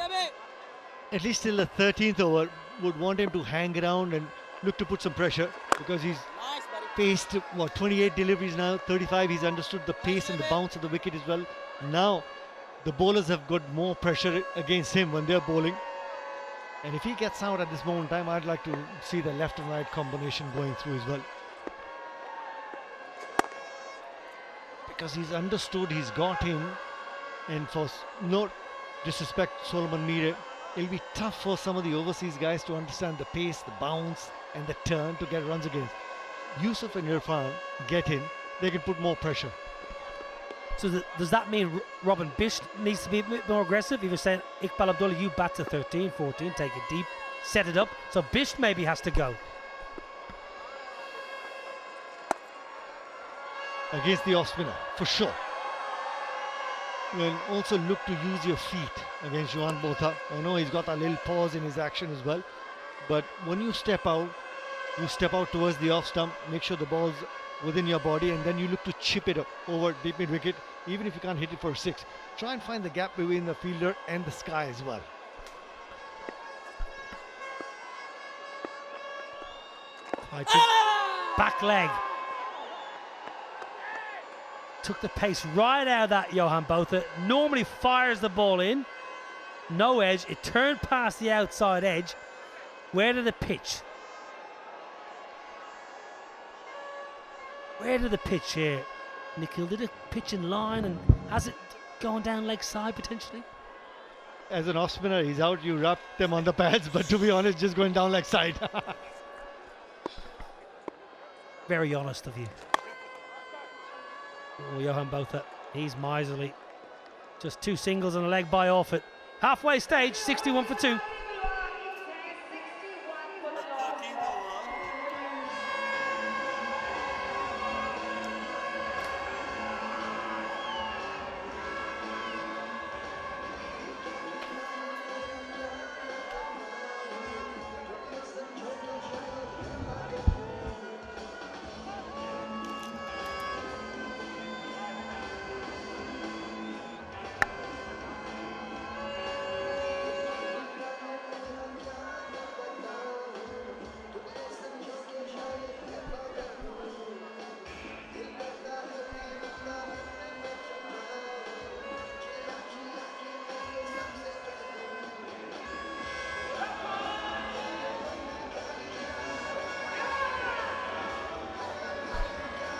at least till the 13th over, would want him to hang around and look to put some pressure, because he's faced 28 deliveries now, 35. He's understood the pace and the bounce of the wicket as well. Now the bowlers have got more pressure against him when they're bowling, and if he gets out at this moment in time, I'd like to see the left and right combination going through as well, because he's understood, he's got him. And for no disrespect Solomon Mire, it'll be tough for some of the overseas guys to understand the pace, the bounce and the turn to get runs against. Yusuf and Irfan get in, they can put more pressure. So does that mean Robin Bist needs to be a bit more aggressive? If you're saying, Iqbal Abdullah, you bat to 13, 14, take it deep, set it up. So Bist maybe has to go. Against the off spinner, for sure. And also look to use your feet against Johan Botha. I know he's got a little pause in his action as well, but when you step out towards the off stump, make sure the ball's within your body, and then you look to chip it up over deep mid wicket. Even if you can't hit it for 6, try and find the gap between the fielder and the sky as well. Back leg. Took the pace right out of that, Johan Botha. Normally fires the ball in, no edge. It turned past the outside edge. Where did the pitch? Where did the pitch here, Nikhil? Did it pitch in line, and has it gone down leg side potentially? As an off spinner, he's out, you wrap them on the pads, but to be honest, just going down leg side. Very honest of you. Oh, Johan Botha, he's miserly. Just 2 singles and a leg by off it. Halfway stage, 61 for 2.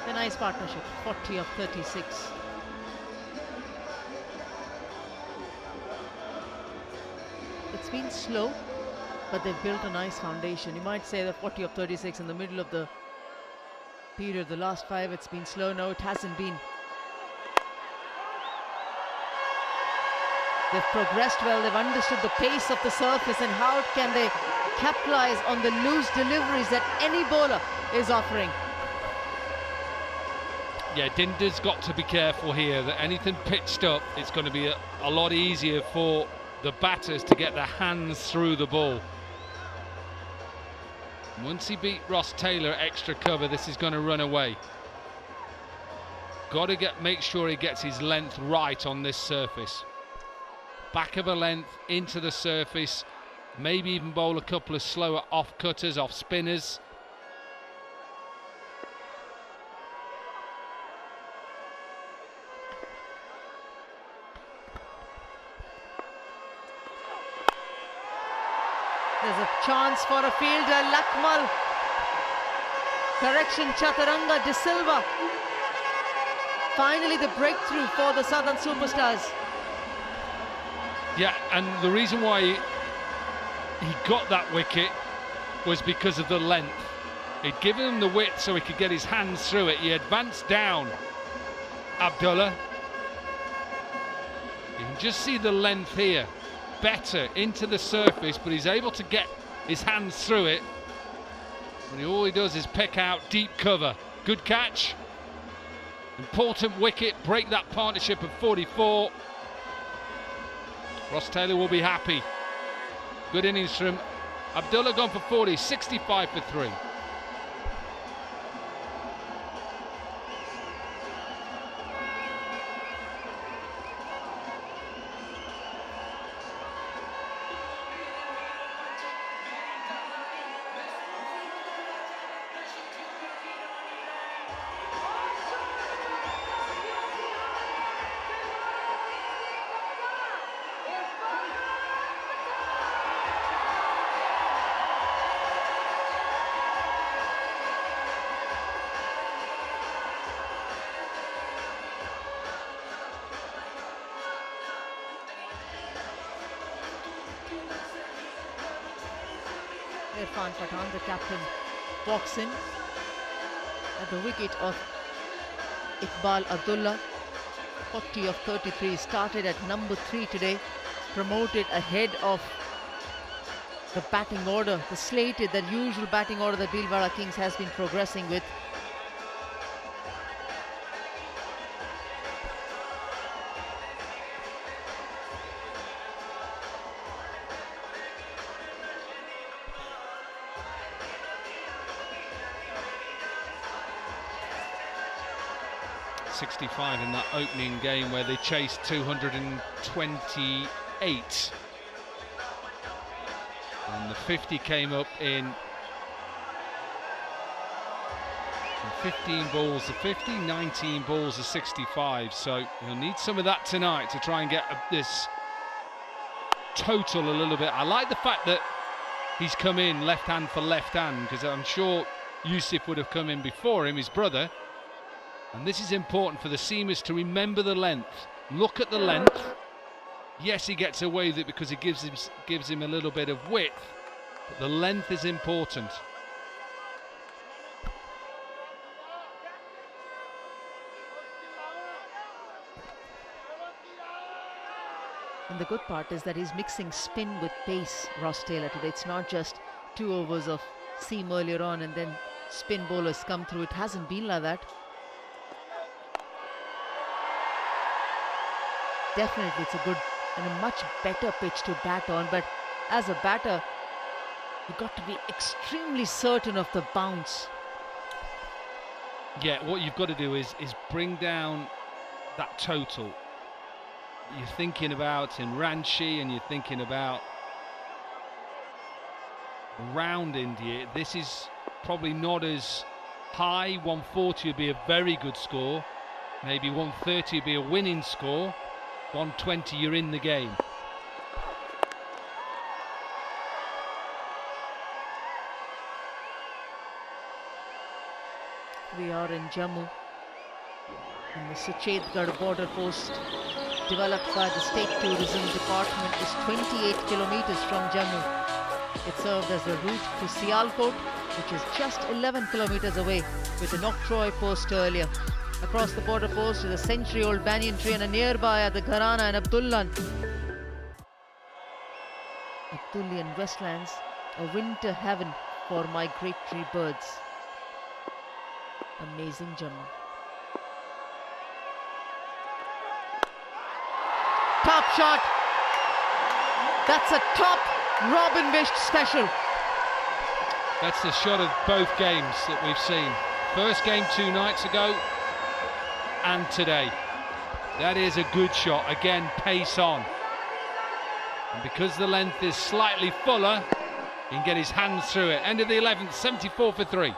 A nice partnership, 40 of 36. It's been slow, but they've built a nice foundation. You might say that 40 of 36 in the middle of the period, the last 5, it's been slow. No, it hasn't been. They've progressed well, they've understood the pace of the surface and how can they capitalize on the loose deliveries that any bowler is offering. Yeah, Dinder's got to be careful here that anything pitched up, it's going to be a lot easier for the batters to get their hands through the ball. Once he beat Ross Taylor extra cover, this is going to run away. Got to make sure he gets his length right on this surface. Back of a length into the surface, maybe even bowl a couple of slower off cutters, off spinners. There's a chance for a fielder, Lakmal. Correction, Chaturanga De Silva. Finally the breakthrough for the Southern Superstars. Yeah, and the reason why he got that wicket was because of the length. He'd given him the width so he could get his hands through it. He advanced down, Abdullah. You can just see the length here, better into the surface, but he's able to get his hands through it. And all he does is pick out deep cover. Good catch. Important wicket, break that partnership of 44. Ross Taylor will be happy. Good innings from Abdullah, gone for 40, 65 for 3. Irfan Pathan, the captain, walks in at the wicket of Iqbal Abdullah. 40 of 33, started at number 3 today, promoted ahead of the batting order, the slated, the usual batting order that Bhilwara Kings has been progressing with. .65 in that opening game where they chased 228, and the 50 came up in 15 balls of 50, 19 balls of 65, so you'll need some of that tonight to try and get this total a little bit. I like the fact that he's come in left hand for left hand, because I'm sure Yusuf would have come in before him, his brother. And this is important for the seamers to remember the length. Look at the length. Yes, he gets away with it because it gives him a little bit of width, but the length is important. And the good part is that he's mixing spin with pace, Ross Taylor, today. It's not just 2 overs of seam earlier on and then spin bowlers come through. It hasn't been like that. Definitely it's a good and a much better pitch to bat on, but as a batter you've got to be extremely certain of the bounce. Yeah, what you've got to do is bring down that total. You're thinking about in Ranchi and you're thinking about around India. This is probably not as high. 140 would be a very good score. Maybe 130 would be a winning score. 120, you're in the game. We are in Jammu, and the Suchetgarh border post developed by the State Tourism Department is 28 kilometers from Jammu. It served as a route to Sialkot, which is just 11 kilometers away, with an octroi post earlier. Across the border post is a century-old banyan tree, and nearby are the Gharana and Abdullan. Abdullian Westlands, a winter heaven for migratory birds. Amazing Jammu. Top shot. That's a top Robin Bist special. That's the shot of both games that we've seen. First game 2 nights ago and today. That is a good shot. Again, pace on. And because the length is slightly fuller, he can get his hands through it. End of the 11th, 74 for 3.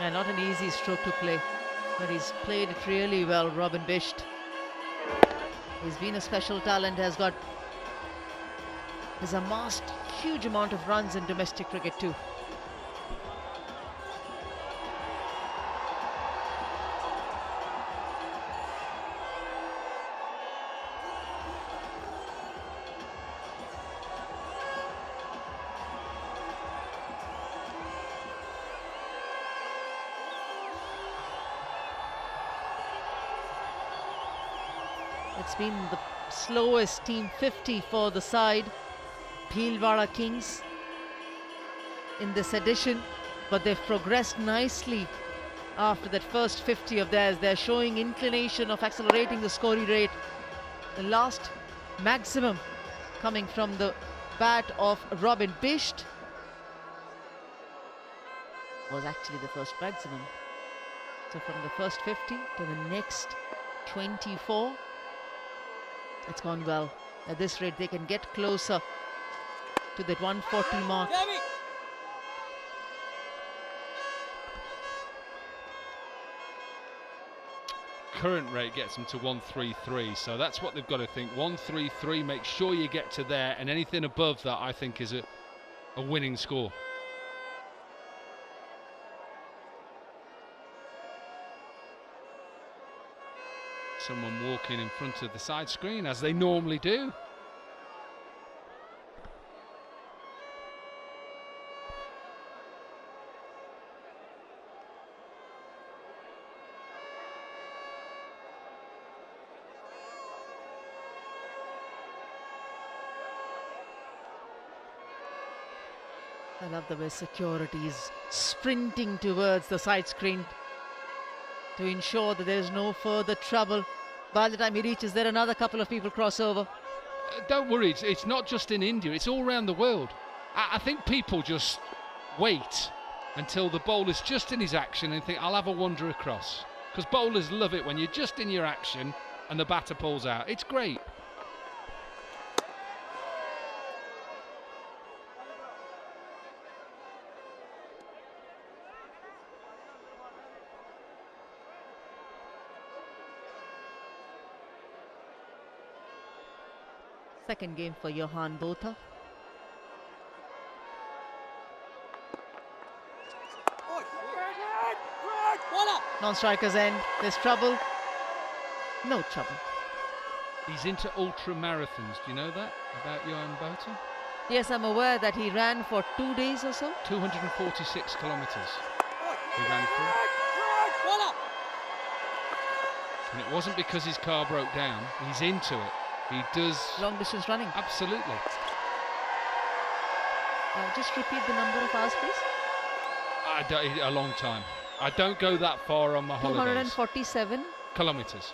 And not an easy stroke to play, but he's played it really well, Robin Bist. He's been a special talent, has amassed huge amount of runs in domestic cricket too. It's been the slowest team 50 for the side, Bhilwara Kings, in this edition, but they've progressed nicely after that first 50 of theirs. They're showing inclination of accelerating the scoring rate. The last maximum coming from the bat of Robin Bist was actually the first maximum. So from the first 50 to the next 24, it's gone well. At this rate, they can get closer to that 140 mark. Current rate gets them to 133, so that's what they've got to think. 133, make sure you get to there, and anything above that I think is a winning score. Someone walking in front of the side screen, as they normally do. I love the way security is sprinting towards the side screen to ensure that there is no further trouble. By the time he reaches there, another couple of people cross over. Don't worry, it's not just in India, it's all around the world. I think people just wait until the bowler's just in his action and think, I'll have a wander across. Because bowlers love it when you're just in your action and the batter pulls out. It's great. Second game for Johan Botha. Non-strikers end. There's trouble. No trouble. He's into ultra marathons. Do you know that about Johan Botha? Yes, I'm aware that he ran for 2 days or so. 246 kilometres he ran through. And it wasn't because his car broke down. He's into it. He does long distance running. Absolutely. Just repeat the number of hours, please. A long time. I don't go that far on my holidays. 247 kilometres.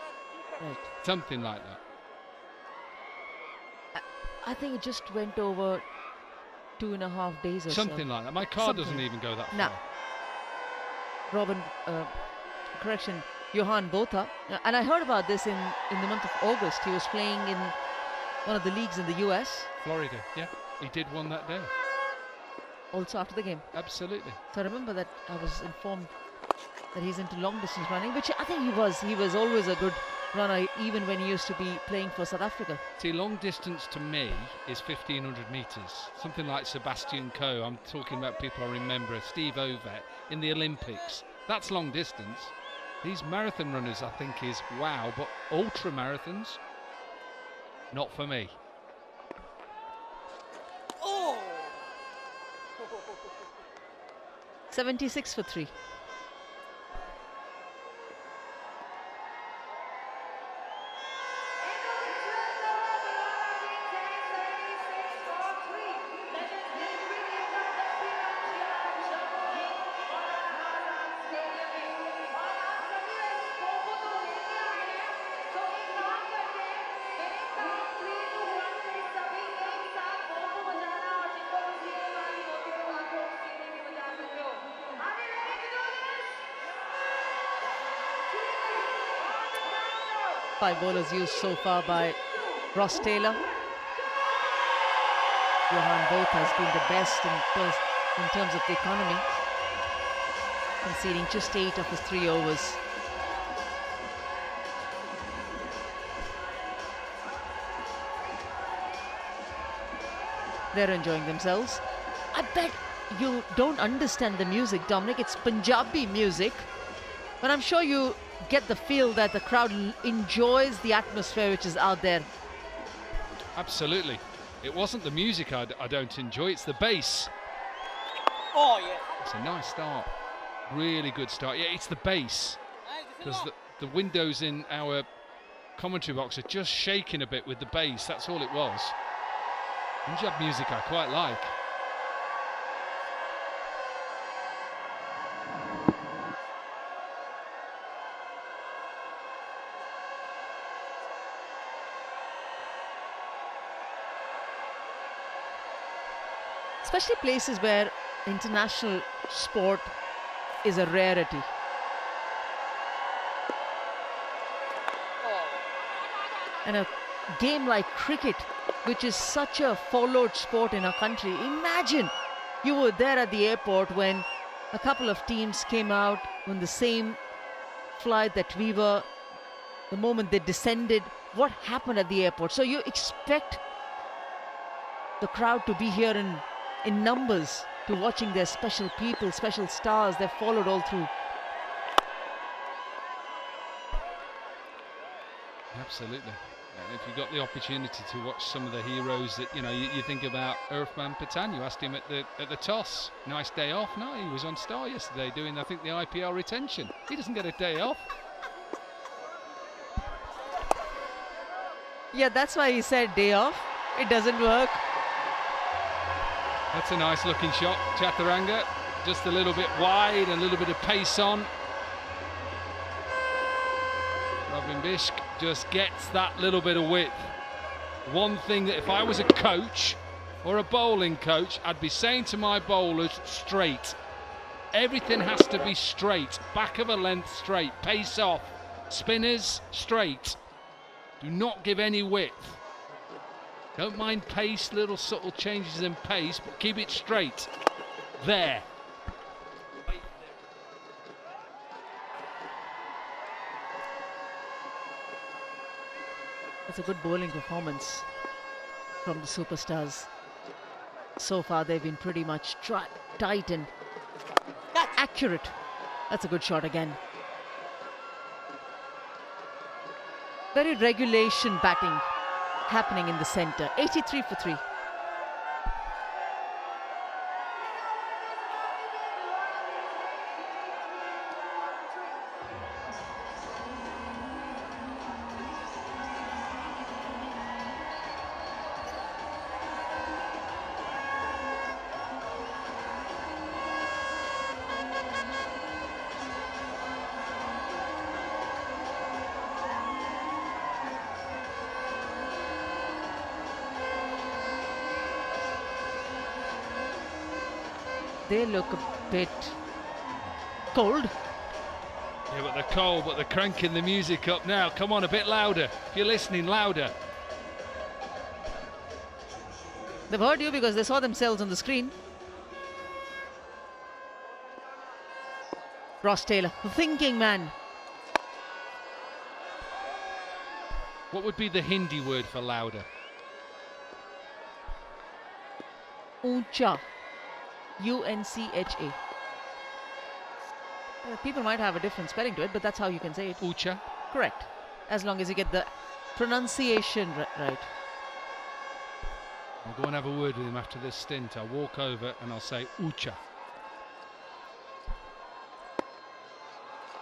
Right. Something like that. I think it just went over 2.5 days or something so. like that. My car doesn't even go that far. No. Johan Botha, and I heard about this in the month of August. He was playing in one of the leagues in the US. Florida, yeah. He did one that day. Also after the game. Absolutely. So I remember that I was informed that he's into long distance running, which I think he was. He was always a good runner, even when he used to be playing for South Africa. See, long distance to me is 1,500 metres. Something like Sebastian Coe. I'm talking about people I remember. Steve Ovett in the Olympics. That's long distance. These marathon runners, I think, is wow, but ultra marathons, not for me. Oh! 76 for 3. Five bowlers used so far by Ross Taylor. Johan Botha has been the best in terms of the economy, conceding just 8 of his 3 overs. They're enjoying themselves. I bet you don't understand the music, Dominic. It's Punjabi music. But I'm sure you get the feel that the crowd enjoys the atmosphere which is out there. Absolutely. It wasn't the music I don't enjoy, it's the bass. Oh, yeah. It's a nice start. Really good start. Yeah, it's the bass. Because the windows in our commentary box are just shaking a bit with the bass. That's all it was. Punjab music I quite like. Especially places where international sport is a rarity. And a game like cricket, which is such a followed sport in our country. Imagine you were there at the airport when a couple of teams came out on the same flight that we were. The moment they descended, what happened at the airport? So you expect the crowd to be here in numbers to watching their special people, special stars they've followed all through. Absolutely. And if you got the opportunity to watch some of the heroes that you think about, Irfan Pathan, you asked him at the toss, nice day off. No, he was on Star yesterday doing, I think, the IPL retention. He doesn't get a day off. Yeah, that's why he said day off. It doesn't work. That's a nice looking shot, Chaturanga. Just a little bit wide, a little bit of pace on. Pravin Bishk just gets that little bit of width. One thing that if I was a coach or a bowling coach, I'd be saying to my bowlers, straight. Everything has to be straight, back of a length straight, pace off. Spinners, straight. Do not give any width. Don't mind pace, little subtle changes in pace, but keep it straight. There. It's a good bowling performance from the superstars. So far they've been pretty much tight and accurate. That's a good shot again. Very regulation batting happening in the centre. 83 for 3. They look a bit cold. Yeah, but they're cold, but they're cranking the music up now. Come on, a bit louder. If you're listening, louder. They've heard you because they saw themselves on the screen. Ross Taylor, the thinking man. What would be the Hindi word for louder? Uncha. U-N-C-H-A. People might have a different spelling to it, but that's how you can say it. Ucha. Correct. As long as you get the pronunciation right. I'll go and have a word with him after this stint. I'll walk over and I'll say Ucha.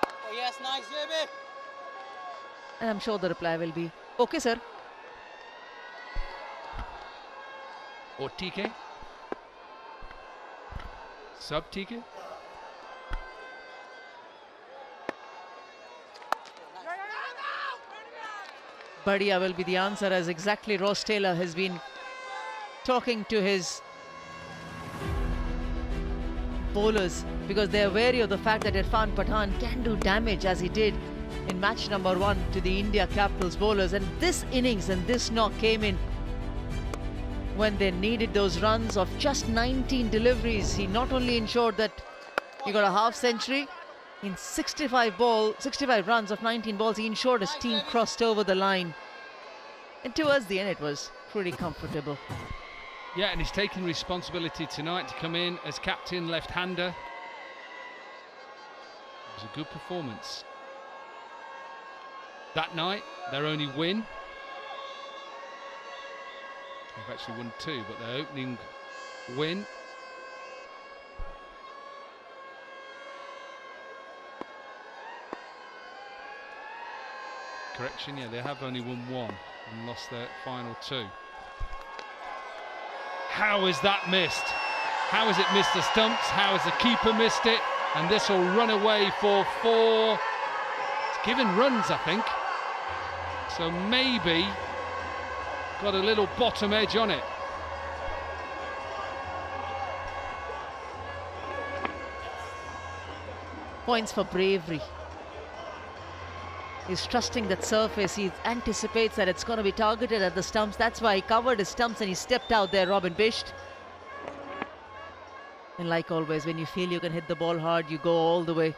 Oh, yes, nice, baby. And I'm sure the reply will be, okay, sir. Or TK. Sub TK. Badhiya will be the answer, as exactly Ross Taylor has been talking to his bowlers, because they are wary of the fact that Irfan Pathan can do damage as he did in match number 1 to the India Capitals bowlers. And this innings and this knock came in when they needed those runs of just 19 deliveries. He not only ensured that he got a half century, in 65 runs of 19 balls, he ensured his team crossed over the line. And towards the end, it was pretty comfortable. Yeah, and he's taking responsibility tonight to come in as captain, left-hander. It was a good performance. That night, their only win. They've actually won 2, but their opening win. Correction, yeah, they have only won 1 and lost their final 2. How is that missed? How has it missed the stumps? How has the keeper missed it? And this will run away for 4. It's given runs, I think. So maybe got a little bottom edge on it. Points for bravery. He's trusting that surface. He anticipates that it's going to be targeted at the stumps. That's why he covered his stumps and he stepped out there, Robin Bist. And like always, when you feel you can hit the ball hard, you go all the way.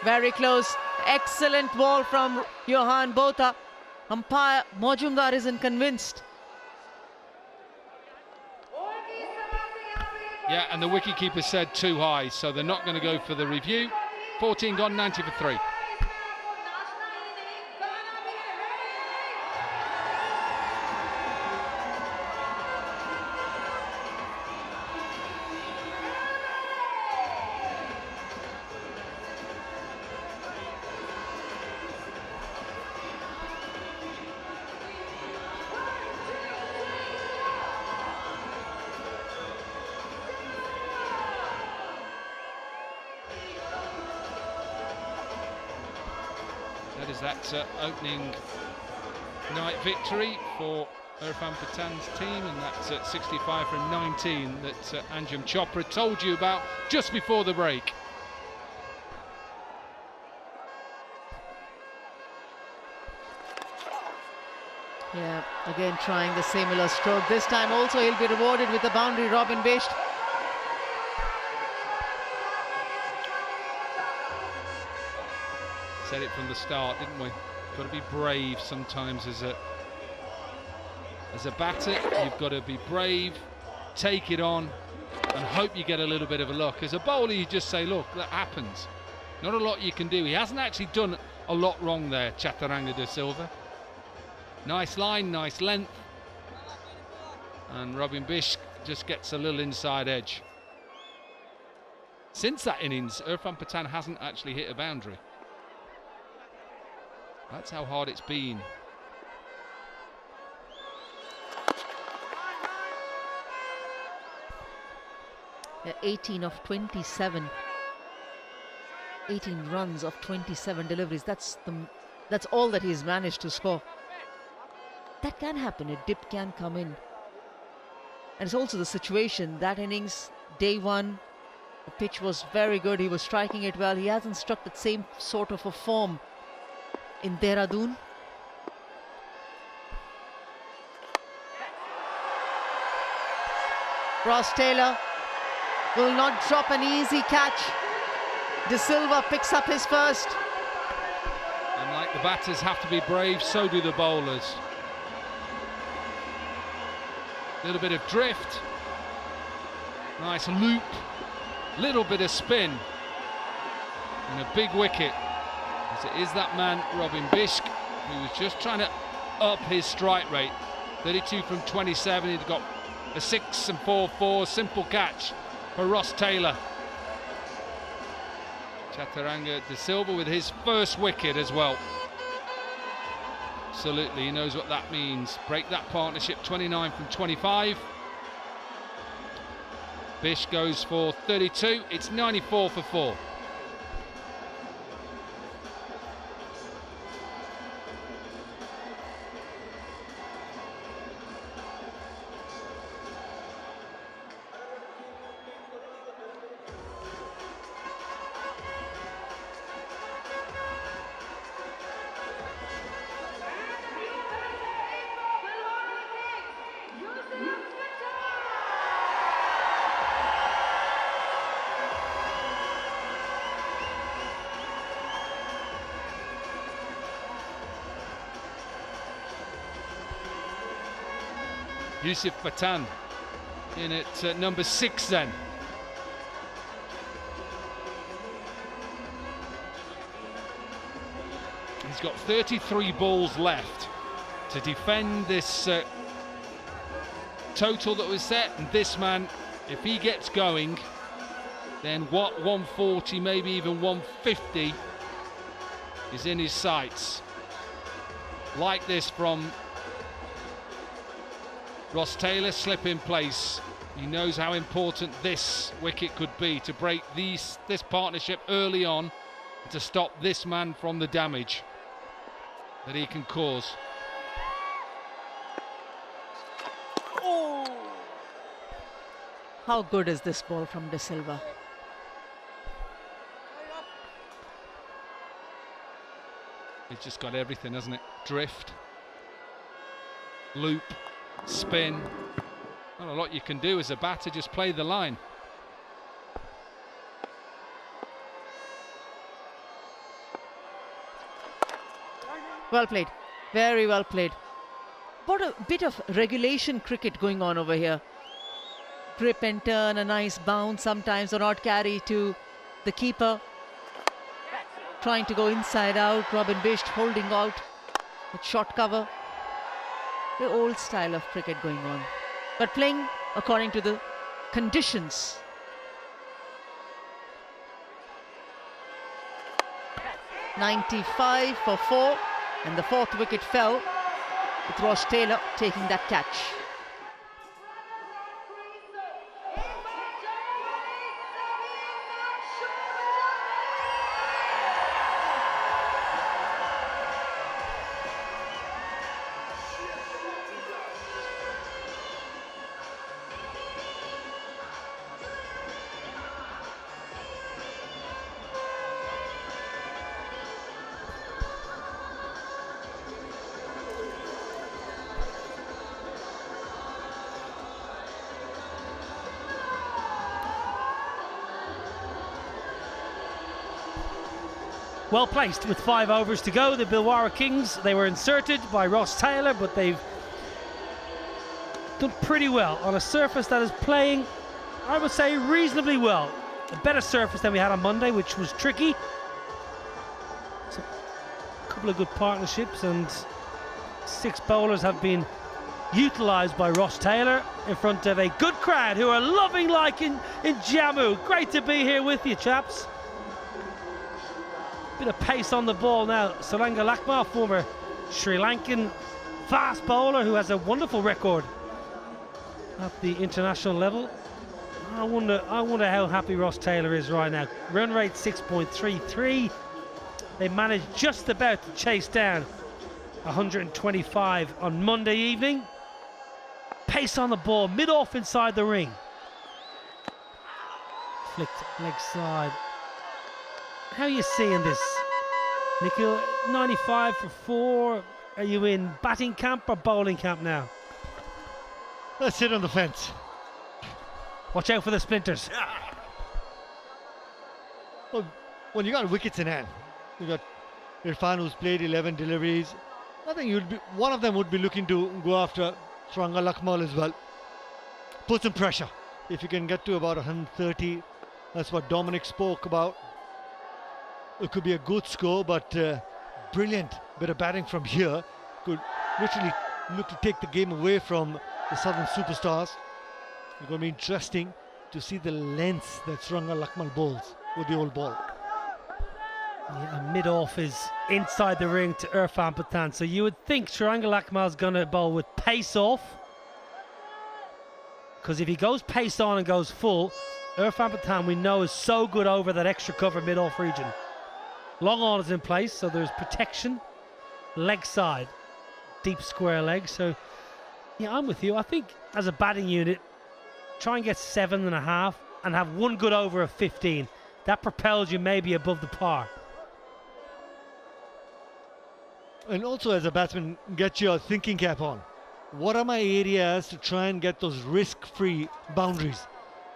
Very close. Excellent ball from Johan Botha. Umpire Mojumdar isn't convinced. Yeah, and the wicketkeeper said too high, so they're not going to go for the review. 14 gone, 90 for 3. That is that opening night victory for Irfan Pathan's team, and that's 65 from 19 that Anjum Chopra told you about just before the break. Yeah, again trying the similar stroke. This time also he'll be rewarded with a boundary, Robin Bist. Said it from the start, didn't we? Got to be brave sometimes as a batter. You've got to be brave, take it on, and hope you get a little bit of a luck. As a bowler, you just say, look, that happens. Not a lot you can do. He hasn't actually done a lot wrong there, Chaturanga de Silva. Nice line, nice length. And Robin Bist just gets a little inside edge. Since that innings, Irfan Pathan hasn't actually hit a boundary. That's how hard it's been. Yeah, 18 of 27. 18 runs of 27 deliveries. That's all that he's managed to score. That can happen. A dip can come in. And it's also the situation. That innings, day 1, the pitch was very good. He was striking it well. He hasn't struck that same sort of a form in Dehradun. Ross Taylor will not drop an easy catch. De Silva picks up his first. And like the batters have to be brave, so do the bowlers. A little bit of drift. Nice loop. Little bit of spin. And a big wicket. As it is that man, Robin Bist, who was just trying to up his strike rate. 32 from 27, he'd got a 6 and 4-4, simple catch for Ross Taylor. Chaturanga de Silva with his first wicket as well. Absolutely, he knows what that means. Break that partnership, 29 from 25. Bist goes for 32, it's 94 for 4. Yusuf Batan in at number 6 then. He's got 33 balls left to defend this total that was set, and this man, if he gets going, then what, 140, maybe even 150 is in his sights. Like this from Ross Taylor, slip in place. He knows how important this wicket could be to break this partnership early on, and to stop this man from the damage that he can cause. How good is this ball from De Silva? It's just got everything, hasn't it? Drift, loop, spin. Not a lot you can do as a batter, just play the line. Well played, very well played. What a bit of regulation cricket going on over here. Grip and turn, a nice bounce sometimes, or not carry to the keeper. Trying to go inside out, Robin Bist holding out with short cover. The old style of cricket going on, but playing according to the conditions. .95 for 4, and the 4th wicket fell with Ross Taylor taking that catch. Well placed with 5 overs to go. The Bhilwara Kings, they were inserted by Ross Taylor, but they've done pretty well on a surface that is playing, I would say, reasonably well. A better surface than we had on Monday, which was tricky. So, a couple of good partnerships, and 6 bowlers have been utilised by Ross Taylor in front of a good crowd who are loving like in Jammu. Great to be here with you, chaps. Bit of pace on the ball now. Suranga Lakmal, former Sri Lankan fast bowler who has a wonderful record at the international level. I wonder how happy Ross Taylor is right now. Run rate 6.33. They managed just about to chase down 125 on Monday evening. Pace on the ball, mid-off inside the ring. Flicked leg side. How are you seeing this, Nikhil? 95 for 4. Are you in batting camp or bowling camp now? Let's sit on the fence. Watch out for the splinters. Well, when you got wickets in hand, you got Irfan who's played 11 deliveries. I think one of them would be looking to go after Suranga Lakmal as well. Put some pressure. If you can get to about 130, that's what Dominic spoke about. It could be a good score, but brilliant bit of batting from here. Could literally look to take the game away from the Southern superstars. It's going to be interesting to see the lengths that Suranga Lakmal bowls with the old ball. Yeah, mid-off is inside the ring to Irfan Pathan. So you would think Suranga Lakmal's going to bowl with pace off. Because if he goes pace on and goes full, Irfan Pathan we know is so good over that extra cover mid-off region. Long on is in place, so there's protection. Leg side, deep square leg. So, yeah, I'm with you. I think as a batting unit, try and get 7.5 and have one good over of 15. That propels you maybe above the par. And also as a batsman, get your thinking cap on. What are my areas to try and get those risk-free boundaries?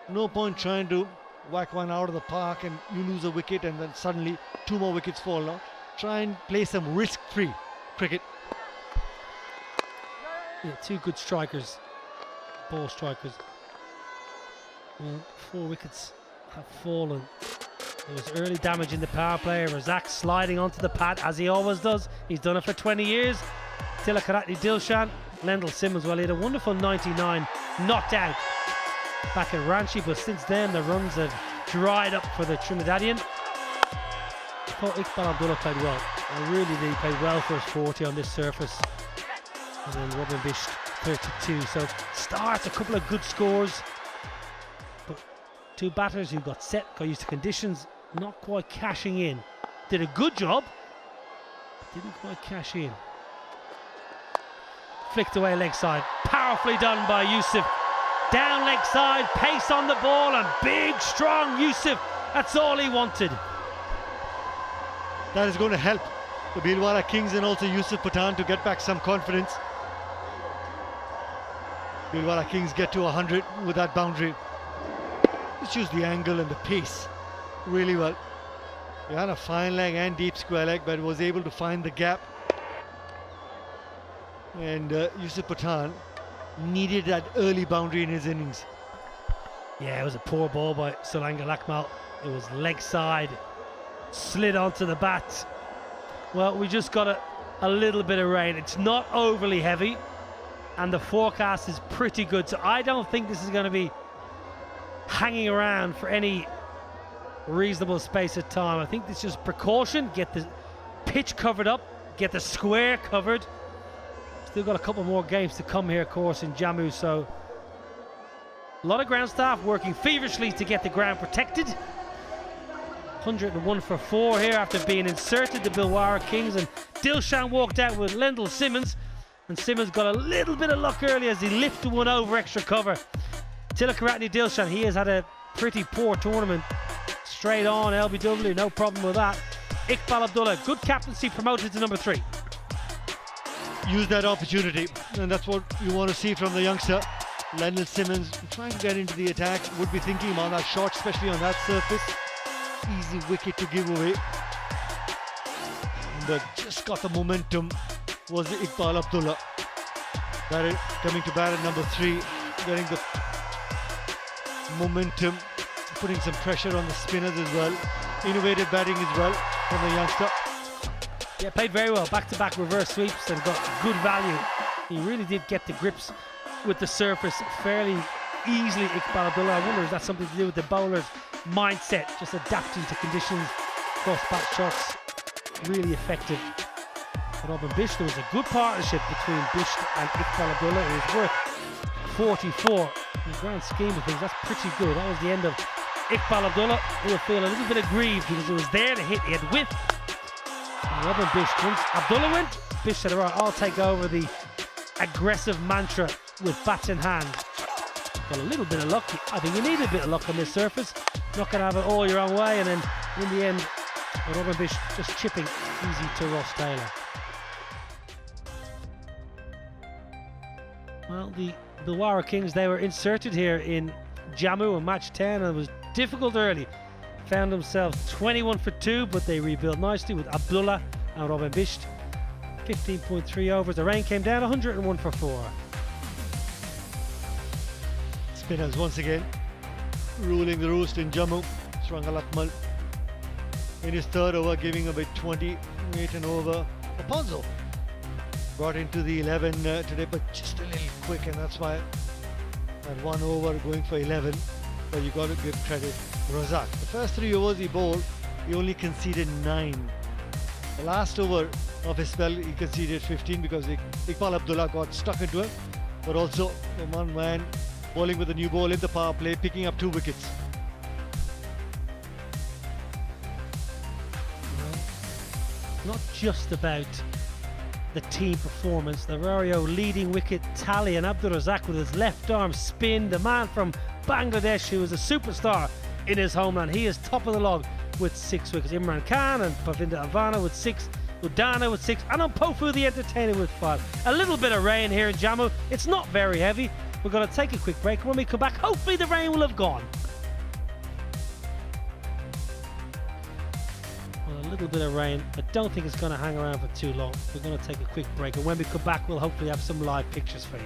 No point trying to whack one out of the park and you lose a wicket and then suddenly 2 more wickets fall now. Try and play some risk-free cricket. Yeah, 2 good strikers ball strikers. Well, 4 wickets have fallen. There was early damage in the power play. Razak sliding onto the pad as he always does. He's done it for 20 years. Tillakaratne, Dilshan, Lendl Simmons. Well, he had a wonderful 99 knocked out back at Ranchi, but since then the runs have dried up for the Trinidadian. I thought Iqbal Abdullah played well. I really did. He played well for his 40 on this surface. And then Robin Bist 32. So starts a couple of good scores. But 2 batters who got set, got used to conditions, not quite cashing in. Did a good job, didn't quite cash in. Flicked away leg side. Powerfully done by Yusuf. Down leg side, pace on the ball, and big, strong Yusuf. That's all he wanted. That is going to help the Bhilwara Kings and also Yusuf Pathan to get back some confidence. Bhilwara Kings get to 100 with that boundary. Just use the angle and the pace really well. He had a fine leg and deep square leg, but was able to find the gap. And Yusuf Pathan needed that early boundary in his innings. Yeah, it was a poor ball by Sulangal Akmal. It was leg side, slid onto the bat. Well, we just got a little bit of rain. It's not overly heavy, and the forecast is pretty good. So I don't think this is going to be hanging around for any reasonable space of time. I think this is just precaution. Get the pitch covered up, get the square covered. Still got a couple more games to come here, of course, in Jammu. So a lot of ground staff working feverishly to get the ground protected. 101 for 4 here after being inserted, the Bhilwara Kings, and Dilshan walked out with Lendl Simmons, and Simmons got a little bit of luck early as he lifted one over extra cover. Tillakaratne Dilshan, he has had a pretty poor tournament. Straight on LBW, no problem with that. Iqbal Abdullah, good captaincy, promoted to number 3. Use that opportunity, and that's what you want to see from the youngster. Lendl Simmons trying to get into the attack, would be thinking about that shot, especially on that surface. Easy wicket to give away, but just got the momentum was Iqbal Abdullah. Coming to bat at number 3, getting the momentum, putting some pressure on the spinners as well. Innovative batting as well from the youngster. Yeah, played very well. Back-to-back reverse sweeps and got good value. He really did get the grips with the surface fairly easily, Iqbal Abdullah. I wonder if that's something to do with the bowler's mindset, just adapting to conditions. Cross-back shots, really effective. Robin Bist, there was a good partnership between Bist and Iqbal Abdullah. It was worth 44. In the grand scheme of things, that's pretty good. That was the end of Iqbal Abdullah. He'll feel a little bit aggrieved because it was there to hit. He had width. And Robin Bist, once Abdullah went, Bist said, all right, I'll take over the aggressive mantra with bats in hand. Got a little bit of luck. I think you need a bit of luck on this surface. Not going to have it all your own way, and then in the end, Robin Bist just chipping easy to Ross Taylor. Well, the Bhilwara Kings, they were inserted here in Jammu in match 10, and it was difficult early. Found themselves 21 for 2, but they rebuilt nicely with Abdullah and Robin Bist. 15.3 overs. The rain came down, 101 for 4. Spinners once again ruling the roost in Jammu. Sulangal Akmal in his 3rd over, giving away 28 an over. Rapunzel brought into the 11 today, but just a little quick, and that's why that 1 over going for 11. But you got to give credit Razak. The first 3 overs he bowled, he only conceded 9. The last over of his spell, he conceded 15 because Iqbal Abdullah got stuck into him, but also the one man bowling with a new ball in the power play, picking up 2 wickets. Not just about the team performance. The Rario leading wicket tally, and Abdur Razak with his left arm spin, the man from Bangladesh who is a superstar in his homeland. He is top of the log with 6 wickets. Imran Khan and Pavinda Avana with 6, Udana with 6, and Pofu the entertainer with 5. A little bit of rain here in Jammu. It's not very heavy. We're going to take a quick break. When we come back, hopefully the rain will have gone. Well, a little bit of rain. I don't think it's going to hang around for too long. We're going to take a quick break, and when we come back, we'll hopefully have some live pictures for you.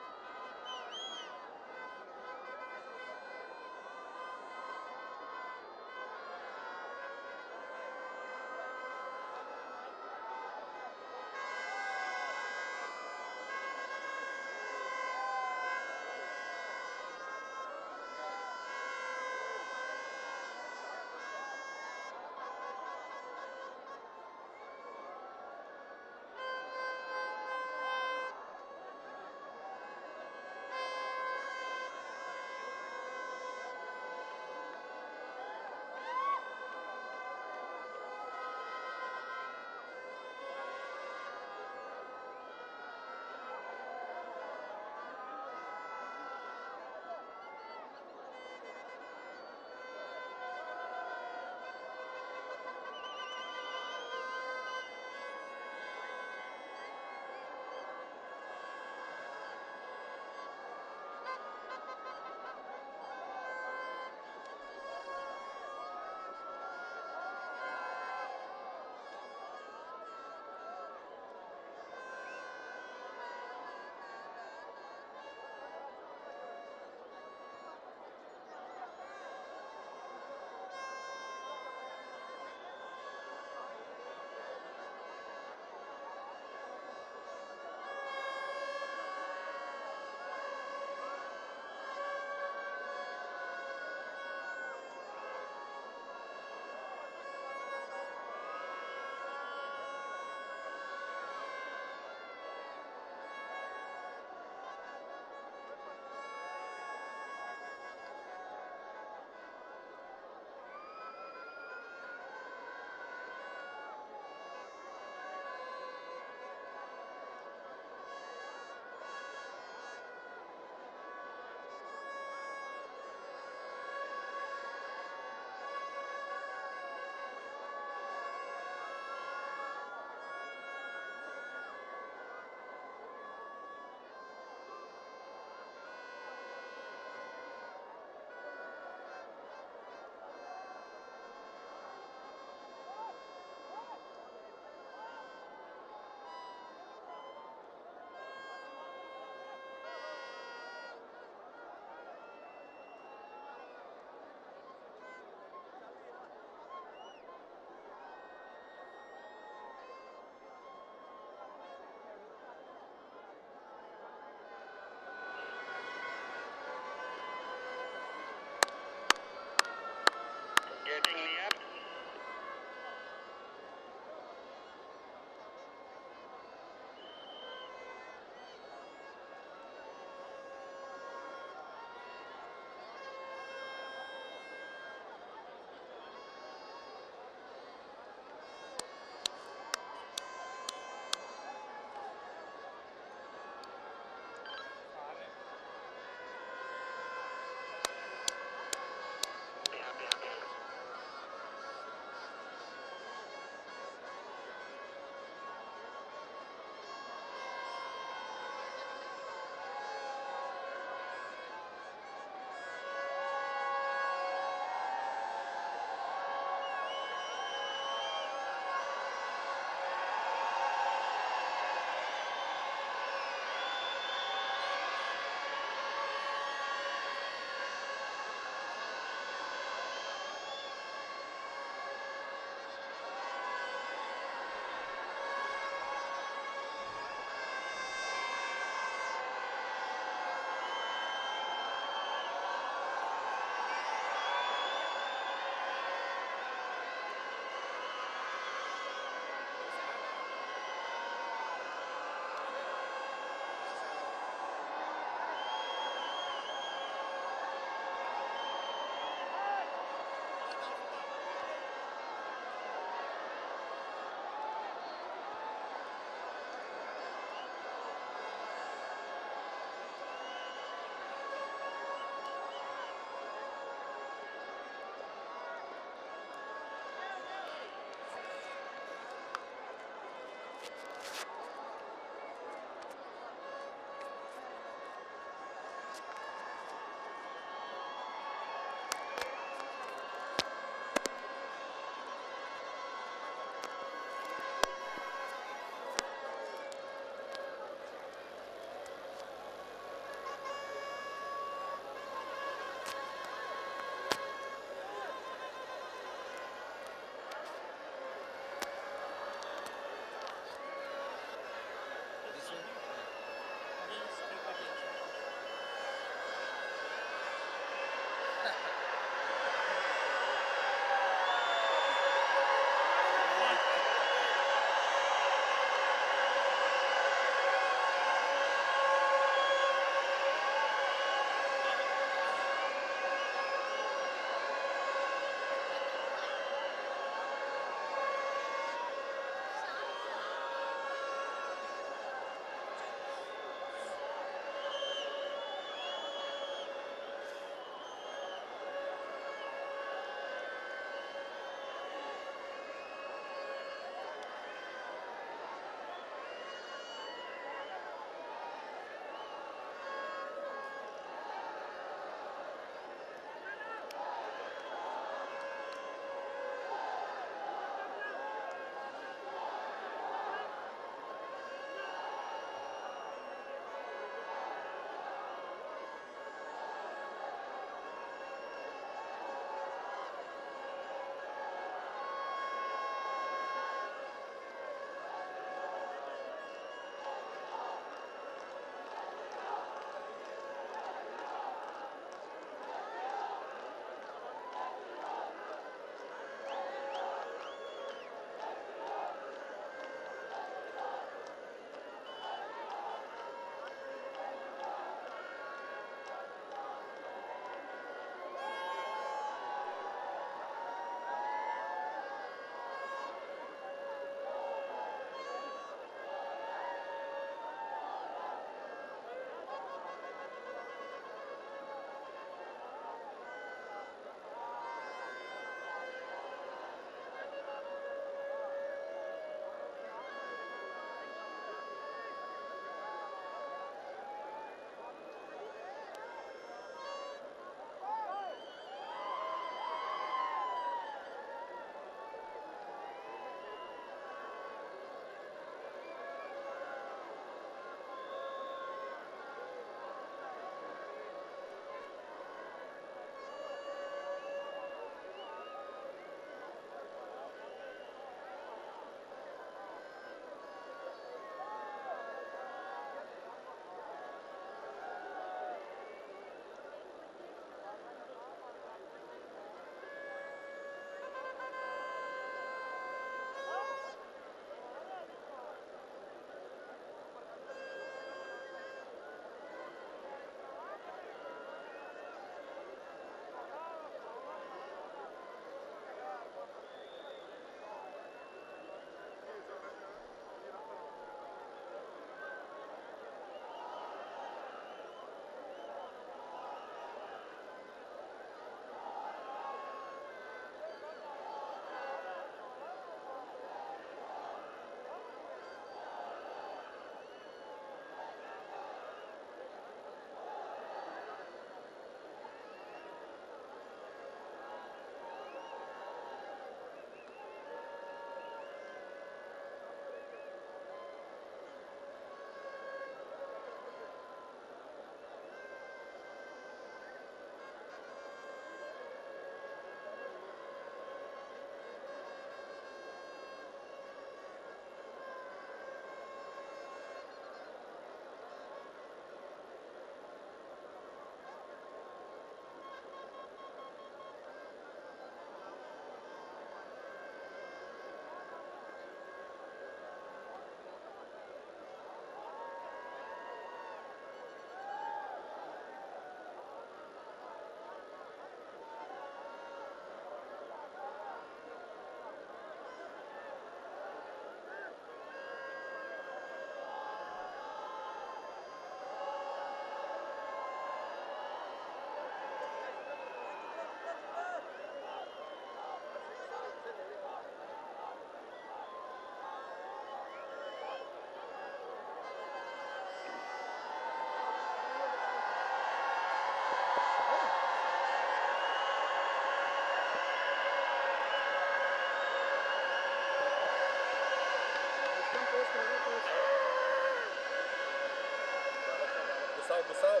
Busal.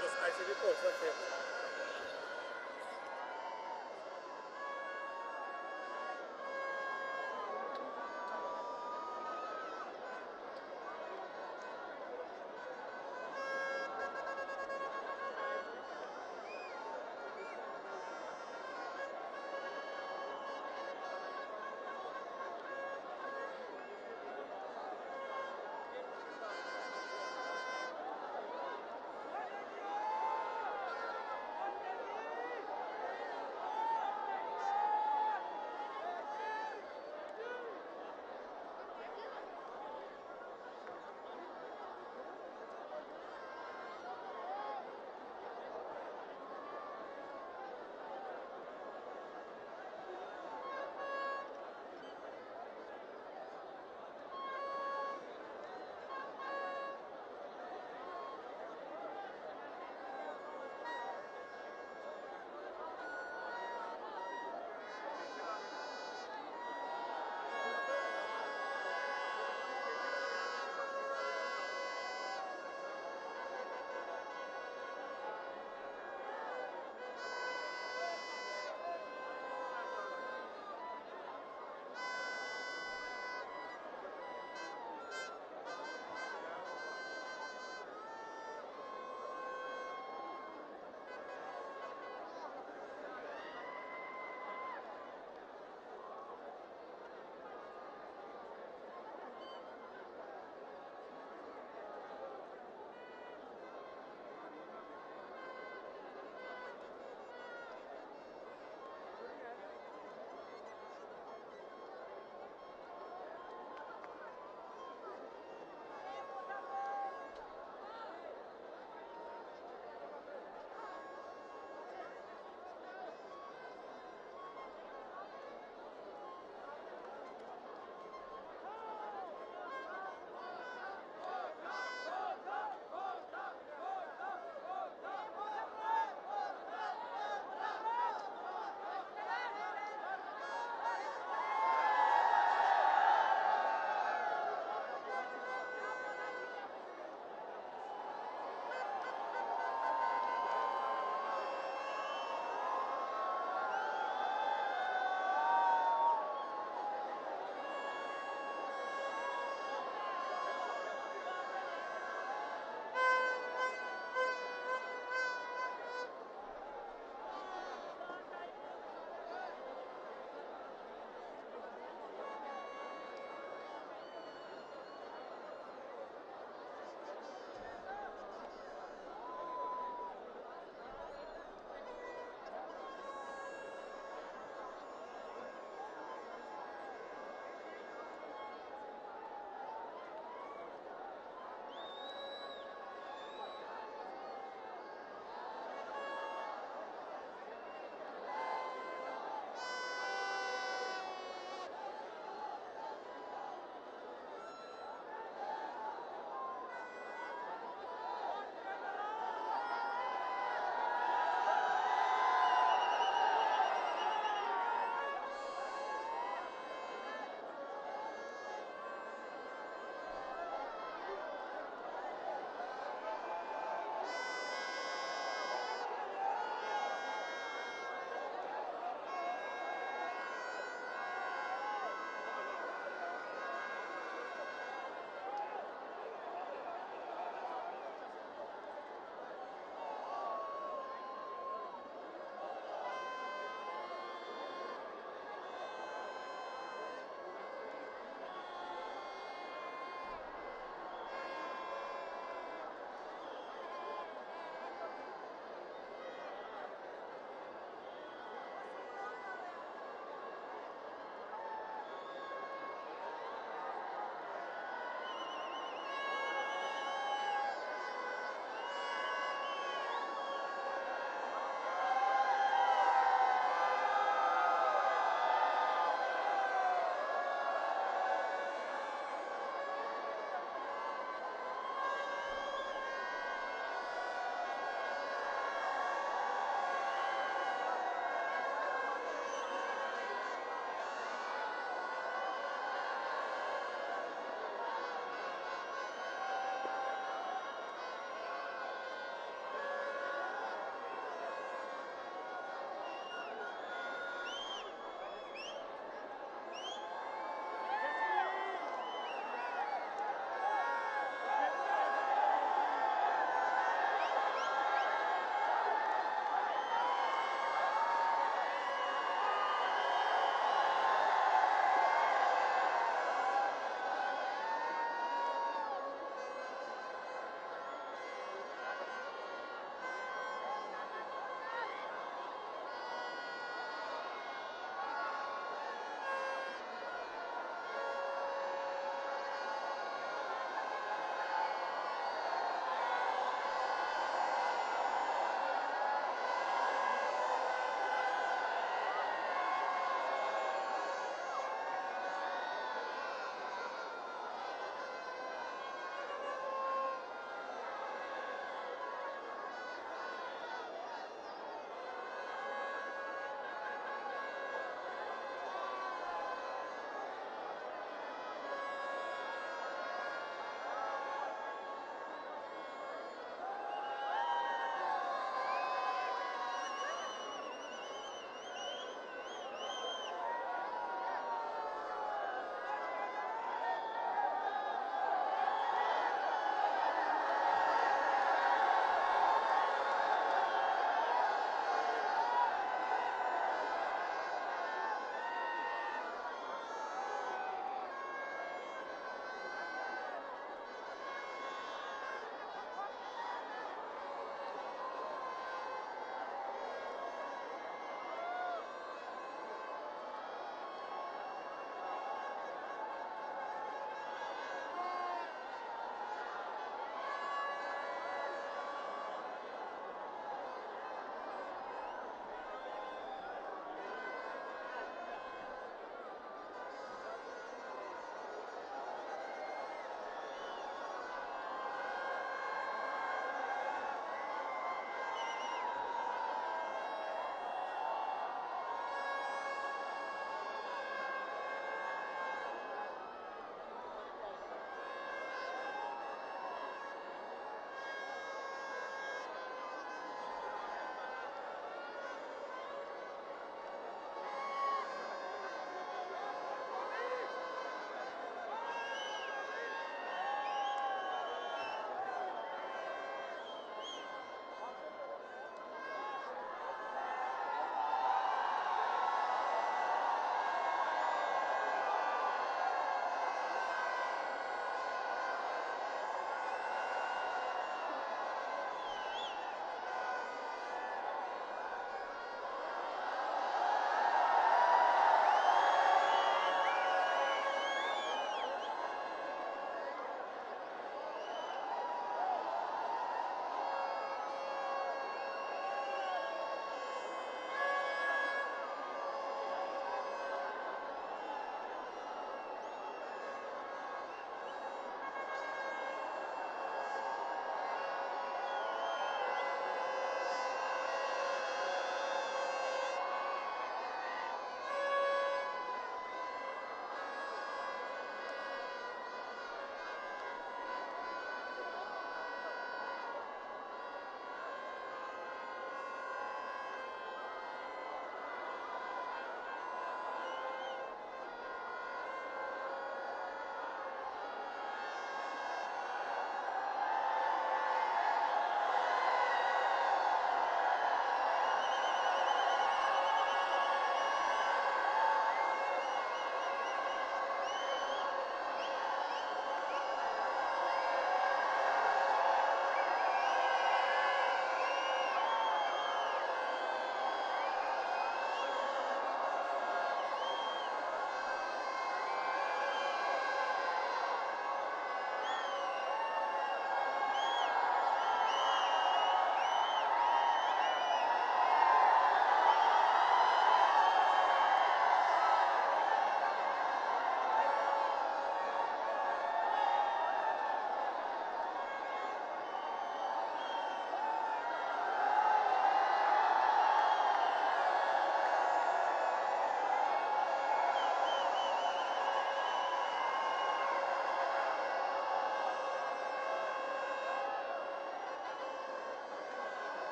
Dos IC reports, okay.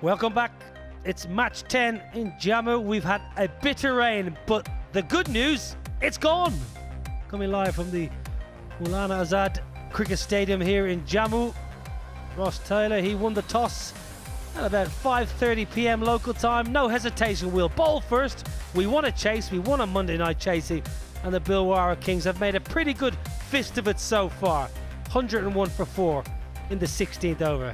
Welcome back. It's match 10 in Jammu. We've had a bitter rain, but the good news, it's gone. Coming live from the Maulana Azad Cricket Stadium here in Jammu. Ross Taylor, he won the toss at about 5:30 p.m. local time. No hesitation, we'll bowl first. We won a chase, we won a Monday night chasing, and the Bhilwara Kings have made a pretty good fist of it so far. 101 for 4 in the 16th over.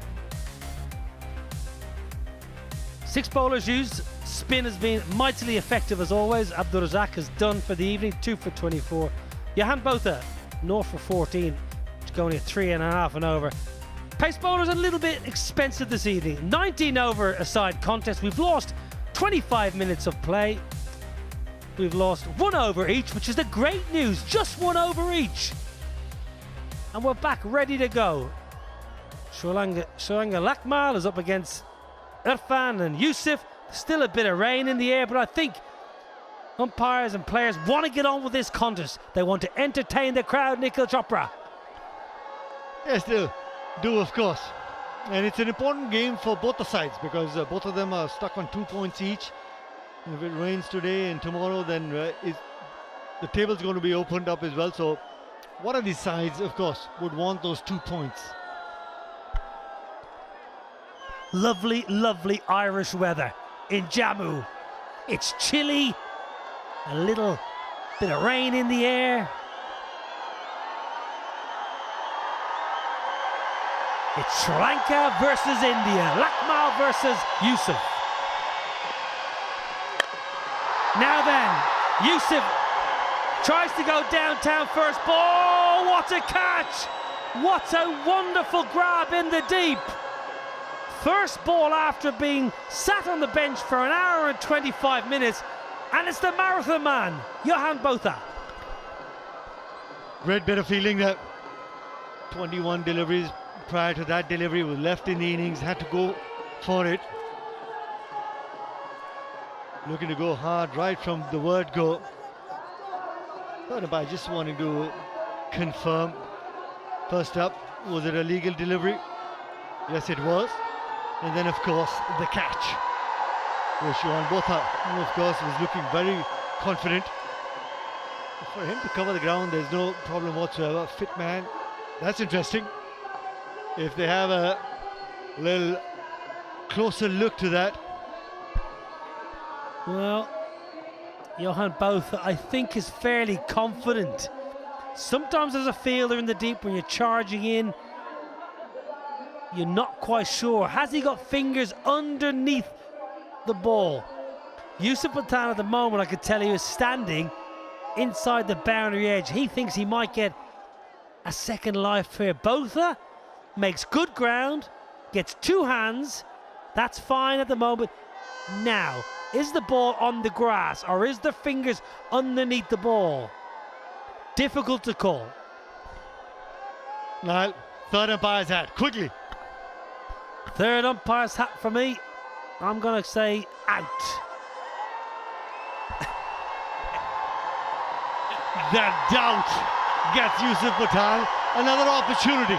6 bowlers used. Spin has been mightily effective as always. Abdur Razak has done for the evening, 2 for 24. Johan Botha, 0 for 14, going at 3.5 and over. Pace bowlers a little bit expensive this evening. 19 over a side contest. We've lost 25 minutes of play. We've lost 1 over each, which is the great news. Just 1 over each. And we're back ready to go. Shuranga Lakmal is up against Irfan and Yusuf. Still a bit of rain in the air, but I think umpires and players want to get on with this contest. They want to entertain the crowd, Nikhil Chopra. Yes, they do, of course. And it's an important game for both the sides because both of them are stuck on 2 points each. If it rains today and tomorrow, then the table's going to be opened up as well. So one of these sides, of course, would want those 2 points. Lovely, lovely Irish weather in Jammu. It's chilly, a little bit of rain in the air. It's Sri Lanka versus India, Lakmal versus Yusuf. Now then, Yusuf tries to go downtown first ball. What a catch! What a wonderful grab in the deep. First ball after being sat on the bench for 1 hour and 25 minutes, and it's the marathon man, Johan Botha. Great bit of fielding there. 21 deliveries prior to that delivery, was left in the innings, had to go for it. Looking to go hard right from the word go. But I just wanted to confirm. First up, was it a legal delivery? Yes, it was. And then, of course, the catch. Johan Botha, who of course was looking very confident. For him to cover the ground, there's no problem whatsoever. Fit man. That's interesting. If they have a little closer look to that. Well, Johan Botha, I think, is fairly confident. Sometimes as a fielder in the deep, when you're charging in, you're not quite sure. Has he got fingers underneath the ball? Yusuf Pathan at the moment, I could tell you, is standing inside the boundary edge. He thinks he might get a second life here. Botha makes good ground, gets 2 hands. That's fine at the moment. Now, is the ball on the grass or is the fingers underneath the ball? Difficult to call. Now, third umpire's hat, quickly. Third umpire's hat for me. I'm going to say out. That doubt gets Yusuf Pathan another opportunity.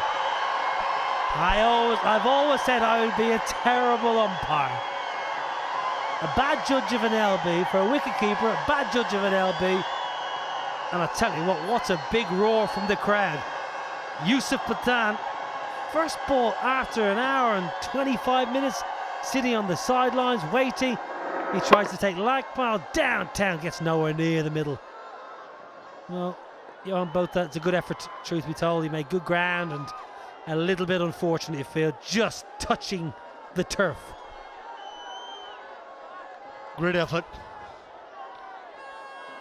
I've always said I would be a terrible umpire. A bad judge of an LB for a wicketkeeper, a bad judge of an LB. And I tell you what a big roar from the crowd. Yusuf Pathan, first ball after 1 hour and 25 minutes, sitting on the sidelines, waiting. He tries to take Lakmal downtown, gets nowhere near the middle. Well, Johan Botha, it's a good effort, truth be told. He made good ground and a little bit unfortunate, you feel, just touching the turf. Great effort.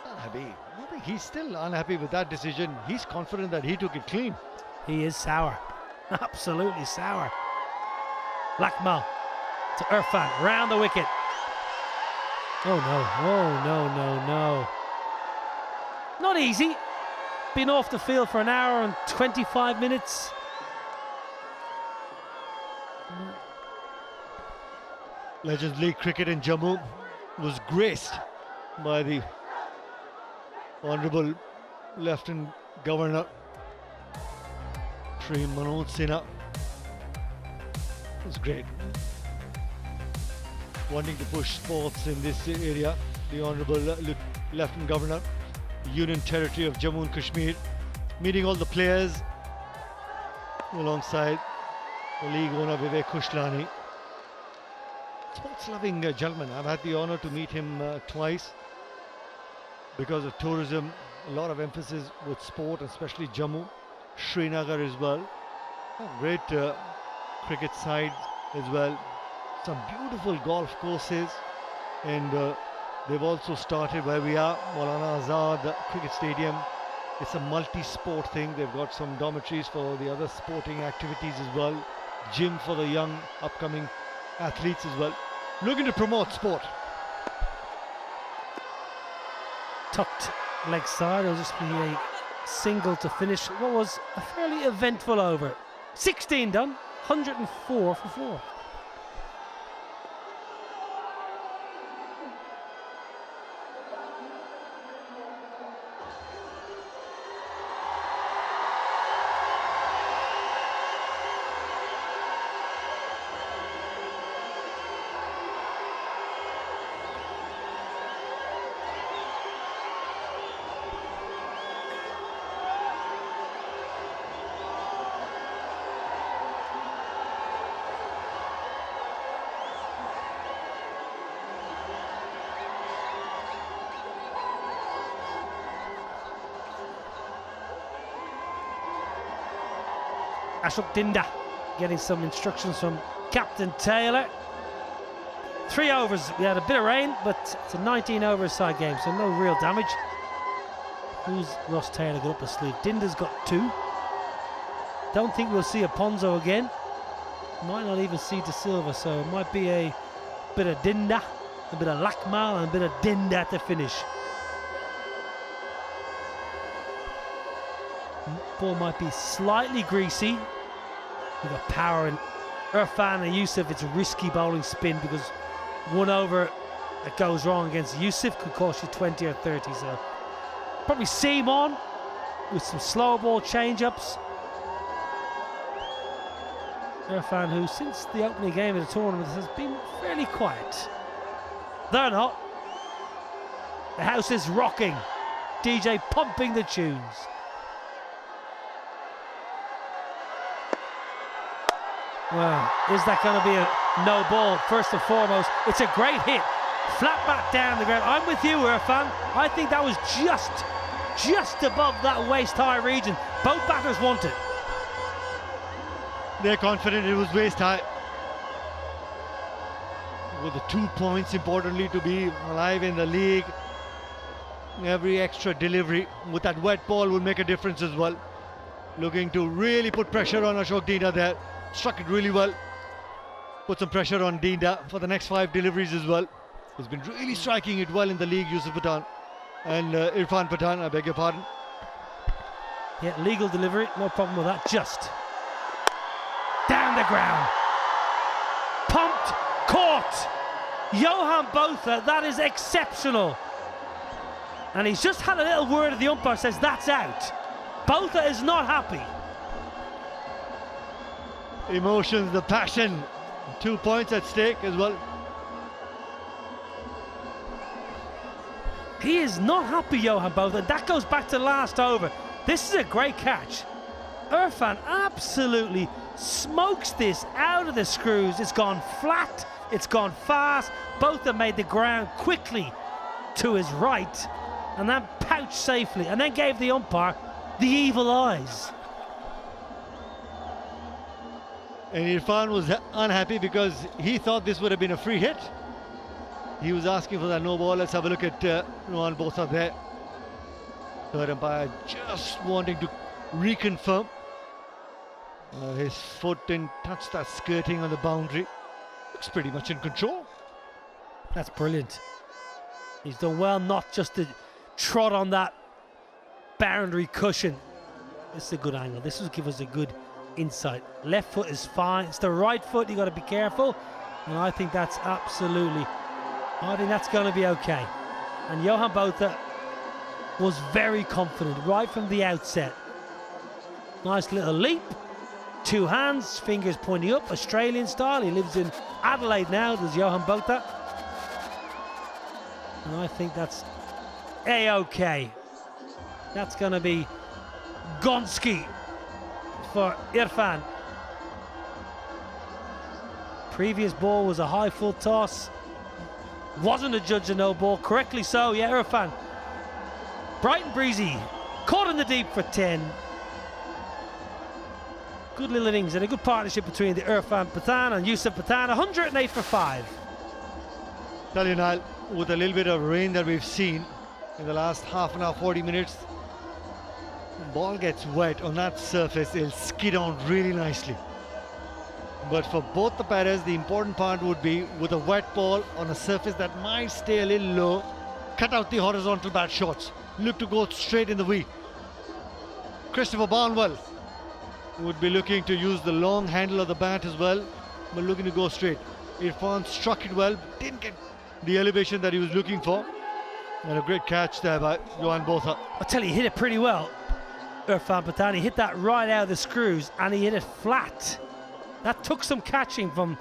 Unhappy. I think he's still unhappy with that decision. He's confident that he took it clean. He is sour. Absolutely sour. Lakmal to Irfan, round the wicket. Oh no, oh no, no, no. Not easy. Been off the field for 1 hour and 25 minutes. Legends League cricket in Jammu was graced by the Honourable Lieutenant Governor Shri Manoj Sinha. It was great. wanting to push sports in this area. The Honourable Lieutenant Governor, Union Territory of Jammu and Kashmir, meeting all the players alongside the league owner Vivek Kushlani. Sports-loving gentleman. I've had the honour to meet him twice. Because of tourism, a lot of emphasis with sport, especially Jammu, Srinagar as well. Great cricket side as well. Some beautiful golf courses, and they've also started where we are, Maulana Azad Cricket Stadium. It's a multi-sport thing. They've got some dormitories for the other sporting activities as well, gym for the young upcoming athletes as well. Looking to promote sport. Tucked leg side, it'll just be a single to finish what was a fairly eventful over. 16 done, 104 for 4. Ashok Dinda getting some instructions from Captain Taylor. 3 overs, we had a bit of rain, but it's a 19 over side game, so no real damage. Who's Ross Taylor got up his sleeve? Dinda's got 2. Don't think we'll see a Ponzo again. Might not even see De Silva, so it might be a bit of Dinda, a bit of Lakmal, and a bit of Dinda to finish. Ball might be slightly greasy. We've got power in Irfan and Yusuf. It's a risky bowling spin because 1 over that goes wrong against Yusuf could cost you 20 or 30. So probably seam on with some slow ball change-ups. Irfan, who since the opening game of the tournament has been fairly quiet. They're not. The house is rocking. DJ pumping the tunes. Well, is that going to be a no ball? First and foremost, it's a great hit. Flat back down the ground. I'm with you, Irfan. I think that was just above that waist-high region. Both batters want it. They're confident it was waist high. With the 2 points, importantly, to be alive in the league. Every extra delivery with that wet ball will make a difference as well. Looking to really put pressure on Ashok Dinda there. Struck it really well. Put some pressure on Dinda for the next 5 deliveries as well. He's been really striking it well in the league, Yusuf Pathan. And Irfan Pathan, I beg your pardon. Yeah, legal delivery, no problem with that. Just down the ground. Pumped, caught. Johan Botha, that is exceptional. And he's just had a little word of the umpire, says that's out. Botha is not happy. Emotions, the passion. 2 points at stake as well. He is not happy, Johan Botha. That goes back to last over. This is a great catch. Irfan absolutely smokes this out of the screws. It's gone flat, it's gone fast. Botha made the ground quickly to his right and then pouched safely and then gave the umpire the evil eyes. And Irfan was unhappy because he thought this would have been a free hit. He was asking for that no ball. Let's have a look at Johan Botha there. Third umpire just wanting to reconfirm. His foot didn't touch that skirting on the boundary. Looks pretty much in control. That's brilliant. He's done well not just to trot on that boundary cushion. This is a good angle. This will give us a good insight. Left foot is fine. It's the right foot you got to be careful. And I think that's absolutely, I think that's going to be okay. And Johan Botha was very confident right from the outset. Nice little leap. 2 hands, fingers pointing up, Australian style. He lives in Adelaide now, there's Johan Botha. And I think that's A-OK. That's going to be Gonski for Irfan. Previous ball was a high full toss. Wasn't a judge a no ball. Correctly so, yeah, Irfan. Bright and breezy. Caught in the deep for 10. Good little innings and a good partnership between the Irfan Pathan and Yusuf Pathan. 108 for 5. Tell you now, with a little bit of rain that we've seen in the last half an hour, 40 minutes, the ball gets wet on that surface, it'll skid on really nicely. But for both the batters, the important part would be with a wet ball on a surface that might stay a little low, cut out the horizontal bat shots. Look to go straight in the V. Christopher Barnwell would be looking to use the long handle of the bat as well, but looking to go straight. Irfan struck it well, didn't get the elevation that he was looking for. And a great catch there by Johan Botha. I tell you, he hit it pretty well. Irfan Pathan, he hit that right out of the screws and he hit it flat. That took some catching from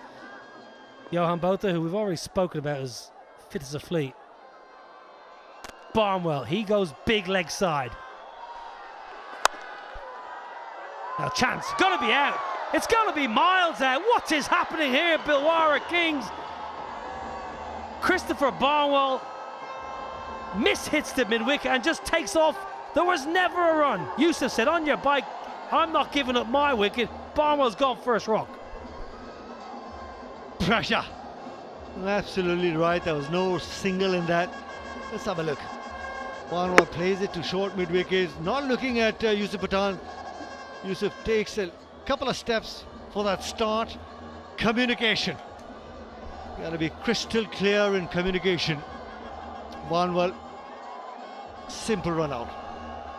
Johan Botha, who we've already spoken about as fit as a fleet. Barnwell, he goes big leg side. Now chance, gonna be out. It's gonna be miles out. What is happening here, Bhilwara Kings? Christopher Barnwell mishits the mid-wicket and just takes off. There was never a run. Yusuf said, on your bike, I'm not giving up my wicket. Barnwell's gone first rock. Pressure. Absolutely right. There was no single in that. Let's have a look. Barnwell plays it to short mid-wicket. Not looking at Yusuf Pathan. Yusuf takes a couple of steps for that start. Communication. Got to be crystal clear in communication. Barnwell, simple run out.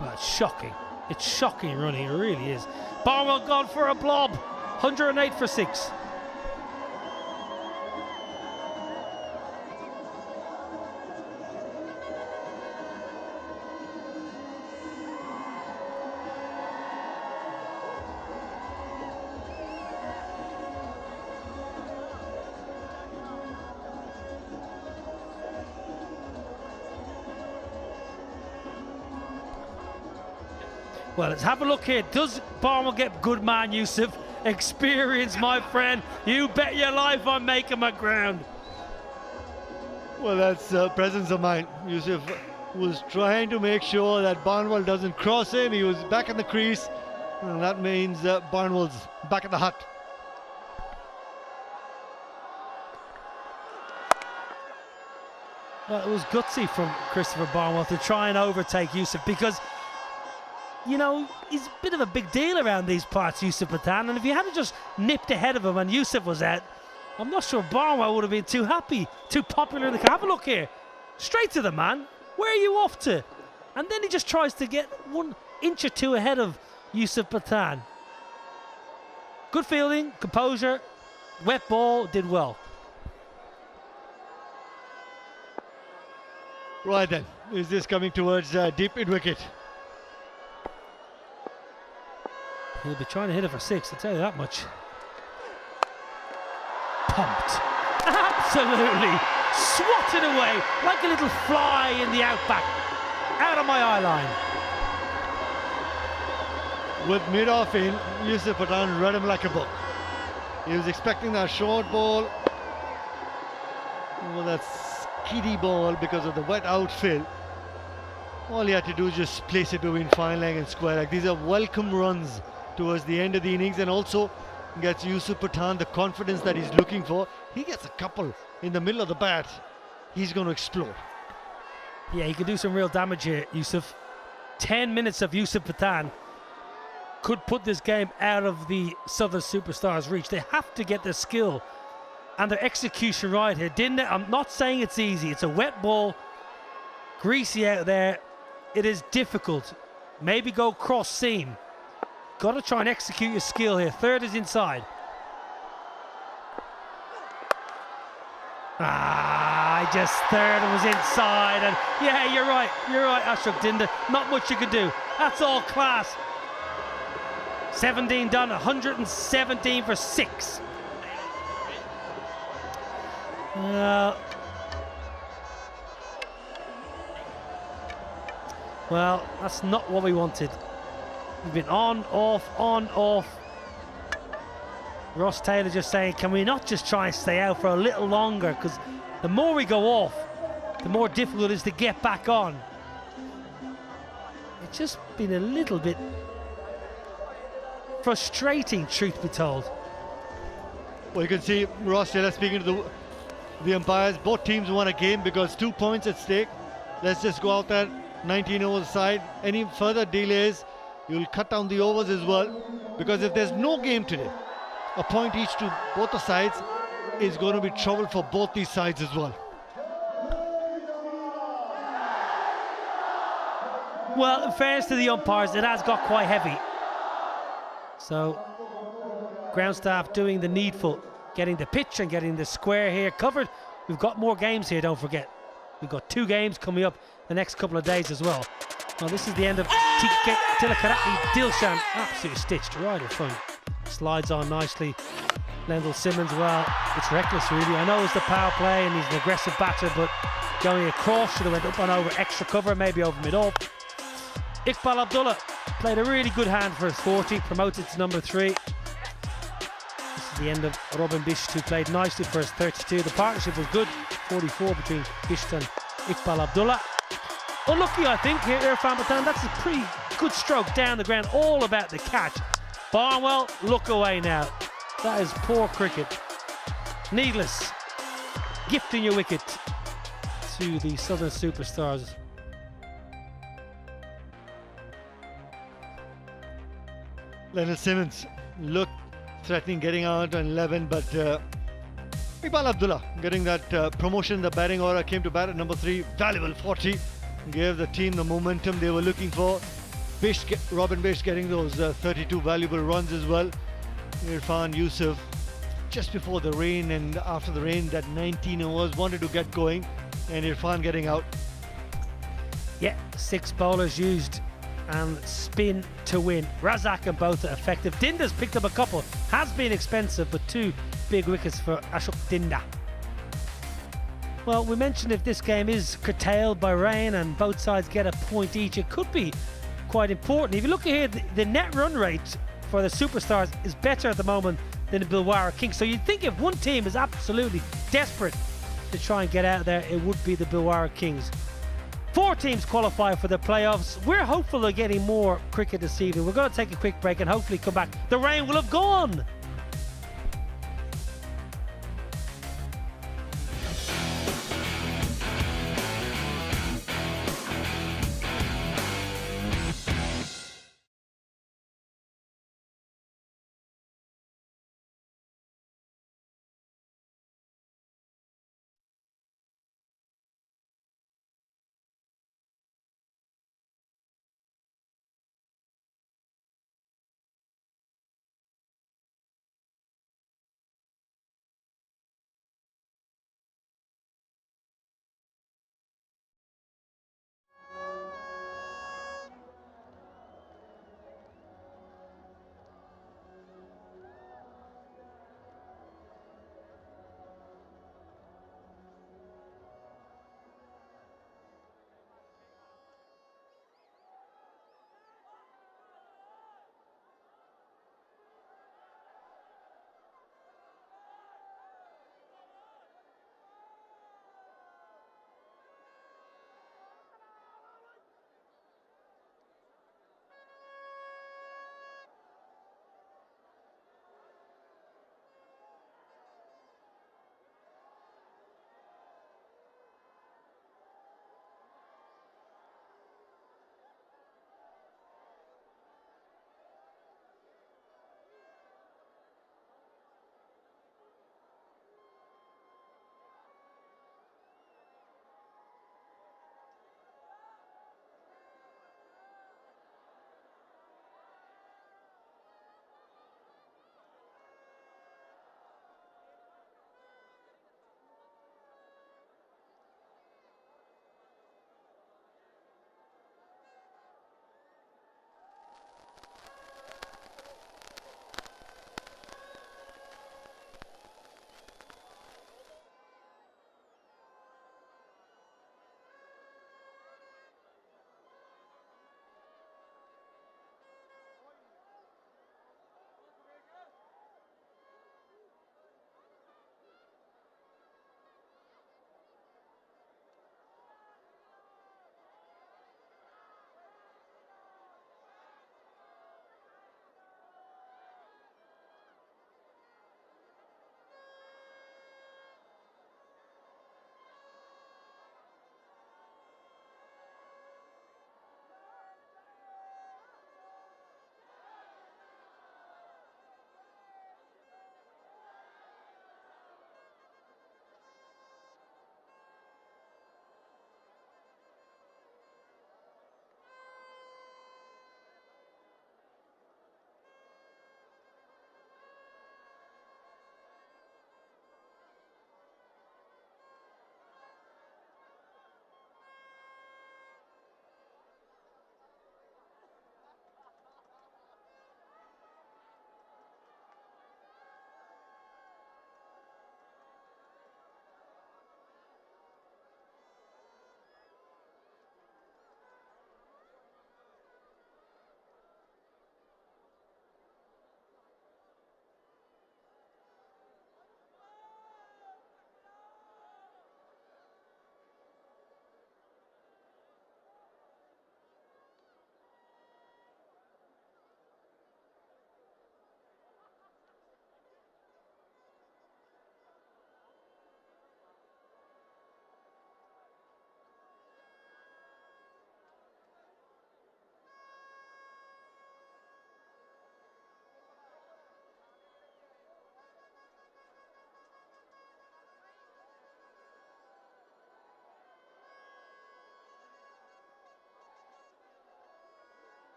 Well, it's shocking. It's shocking running, it really is. Barnwell gone for a blob. 108 for 6. Well, let's have a look here. Does Barnwell get good man, Yusuf? Experience, my friend. You bet your life I'm making my ground. Well, that's presence of mind. Yusuf was trying to make sure that Barnwell doesn't cross him. He was back in the crease, and that means Barnwell's back at the hut. Well, it was gutsy from Christopher Barnwell to try and overtake Yusuf because, you know, he's a bit of a big deal around these parts, Yusuf Pathan, and if he hadn't just nipped ahead of him and Yusuf was out, I'm not sure Barnwell would have been too happy, too popular in the camp. Have a look here. Straight to the man. Where are you off to? And then he just tries to get 1 inch or 2 ahead of Yusuf Pathan. Good fielding, composure, wet ball, did well. Right then, is this coming towards deep mid-wicket? He'll be trying to hit it for 6, I'll tell you that much. Pumped. Absolutely swatted away like a little fly in the outback. Out of my eye line. With mid-off in, Yusuf Pathan read him like a book. He was expecting that short ball. Well, that skiddy ball because of the wet outfield. All he had to do is just place it between fine leg and square leg. These are welcome runs towards the end of the innings, and also gets Yusuf Pathan the confidence that he's looking for. He gets a couple in the middle of the bat. He's going to explode. Yeah, he could do some real damage here, Yusuf. 10 minutes of Yusuf Pathan could put this game out of the Southern Superstars' reach. They have to get their skill and their execution right here, didn't they? I'm not saying it's easy. It's a wet ball, greasy out there. It is difficult. Maybe go cross seam. Got to try and execute your skill here. Third is inside. Third was inside, and yeah, you're right, Ashok Dinda. Not much you could do. That's all class. 17 done, 117 for 6. Well, that's not what we wanted. We've been on, off, on, off. Ross Taylor just saying, can we not just try and stay out for a little longer? Because the more we go off, the more difficult it is to get back on. It's just been a little bit frustrating, truth be told. Well, you can see Ross Taylor speaking to the umpires. Both teams won a game because 2 points at stake. Let's just go out there, 19 overs side. Any further delays, you'll cut down the overs as well. Because if there's no game today, a point each to both the sides is going to be trouble for both these sides as well. Well, in fairness to the umpires, it has got quite heavy. So, ground staff doing the needful, getting the pitch and getting the square here covered. We've got more games here, don't forget. We've got 2 games coming up the next couple of days as well. Now, this is the end of Tillakaratne. Dilshan, absolutely stitched right in front. Slides on nicely. Lendl Simmons, well, it's reckless really. I know it's the power play and he's an aggressive batter, but going across should have went up and over extra cover, maybe over mid-off. Yashpal Abdullah played a really good hand for his 40, promoted to number 3. This is the end of Robin Bist, who played nicely for his 32. The partnership was good, 44 between Bist and Yashpal Abdullah. Unlucky, I think, here, Irfan Pathan. That's a pretty good stroke down the ground, all about the catch. Barnwell, look away now. That is poor cricket. Needless. Gifting your wicket to the Southern Superstars. Lendl Simmons looked threatening getting out on 11, but Yashpal Abdullah getting that promotion in the batting order, came to bat at number 3, valuable 40, gave the team the momentum they were looking for. Robin Bist getting those 32 valuable runs as well. Irfan Yusuf just before the rain and after the rain, that 19 overs wanted to get going, and Irfan getting out. Yeah, 6 bowlers used and spin to win. Razak and both are effective. Dinda's picked up a couple, has been expensive, but 2 big wickets for Ashok Dinda. Well, we mentioned if this game is curtailed by rain and both sides get a point each, it could be quite important. If you look here, the net run rate for the Superstars is better at the moment than the Bhilwara Kings. So you'd think if one team is absolutely desperate to try and get out there, it would be the Bhilwara Kings. 4 teams qualify for the playoffs. We're hopeful of getting more cricket this evening. We're going to take a quick break and hopefully come back. The rain will have gone.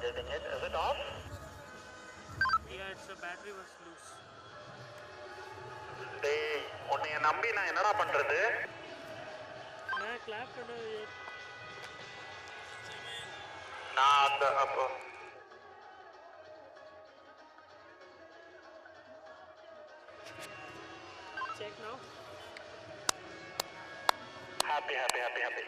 validating it. Is it off? Yeah, it's a battery was loose. டேய் உன்னைய நம்பி நான் என்னடா பண்றது? நான் clap பண்ணது. நான் அந்த அப்போ Check now. happy.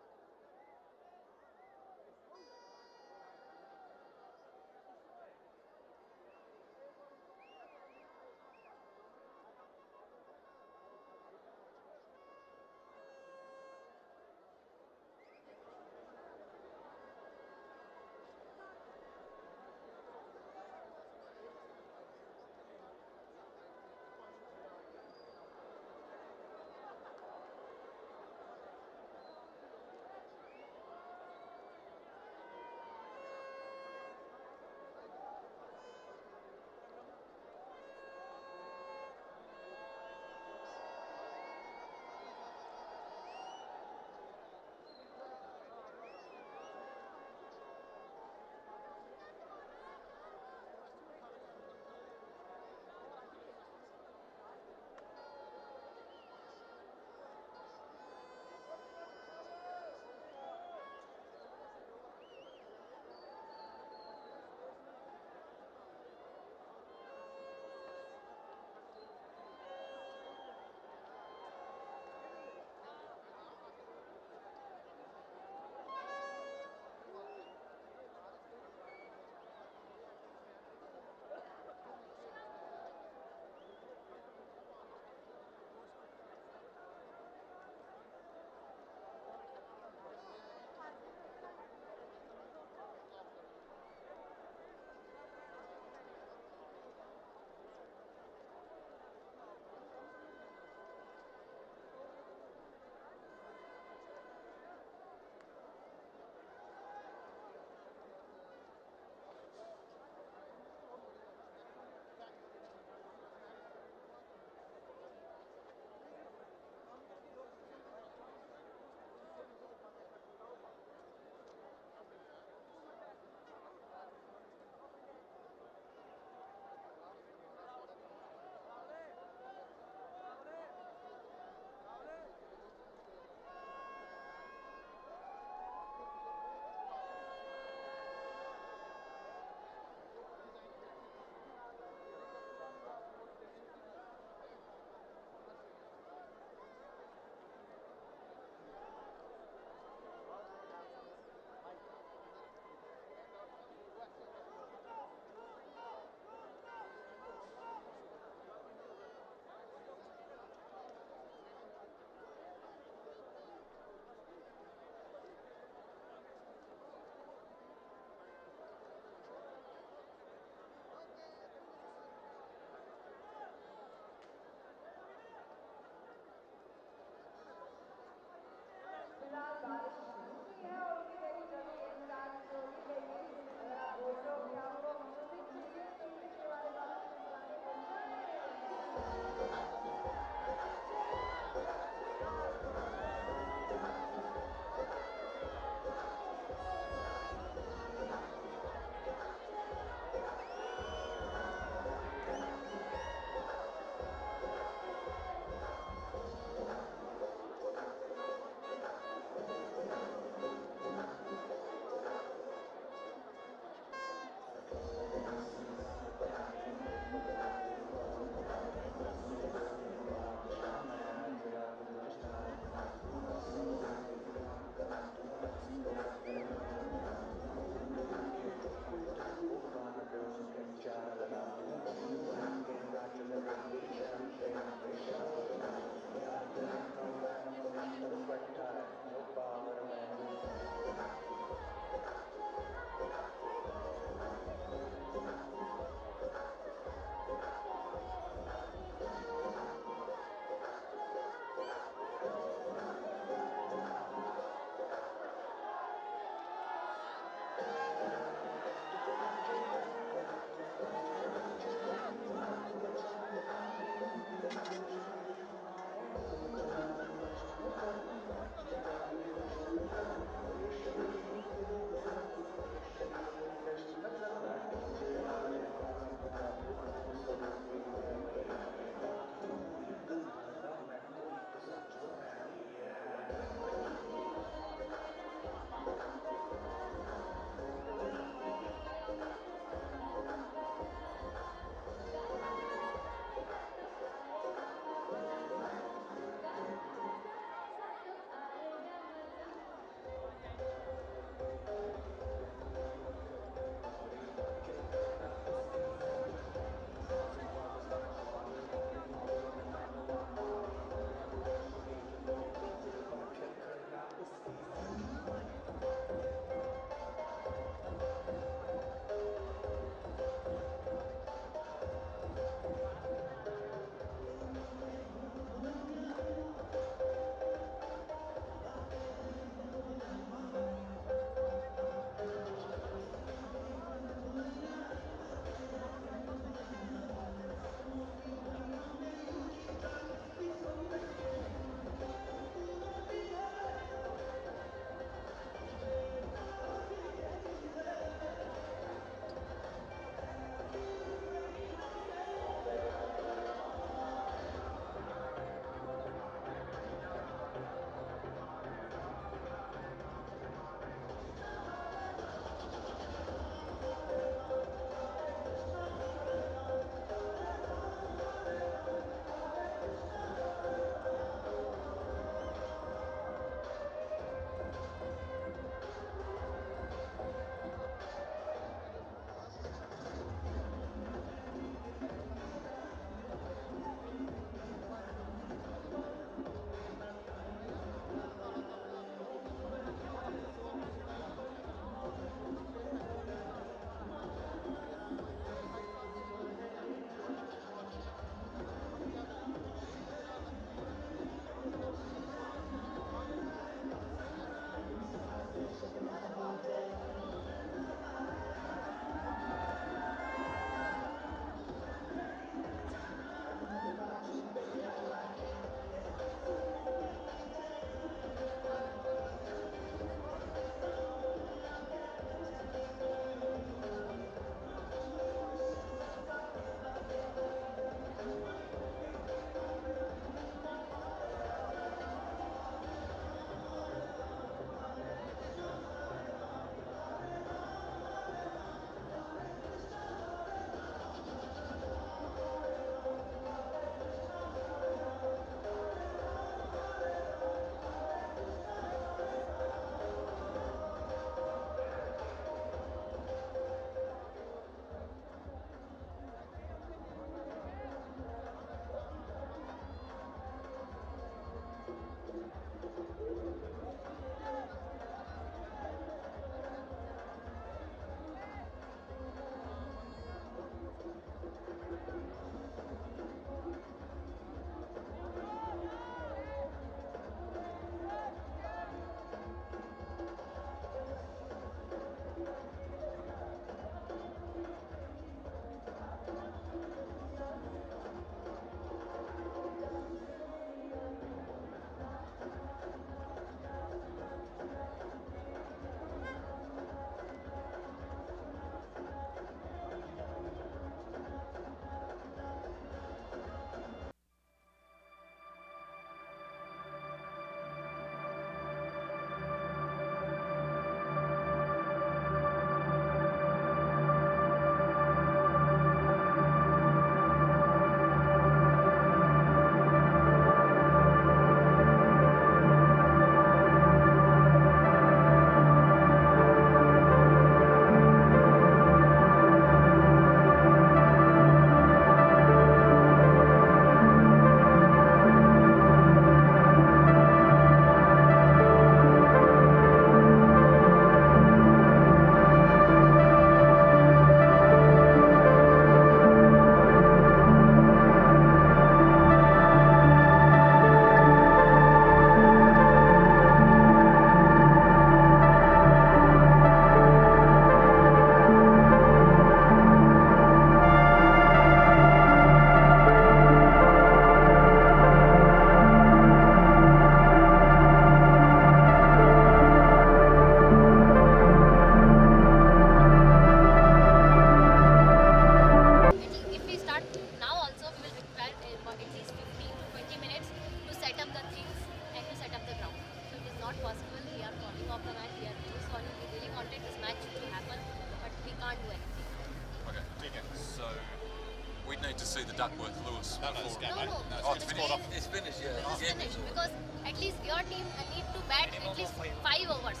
to see the Duckworth Lewis. No, before. no, It's finished. It's finished, yeah. It's finished because at least your team need to bat at least 5 overs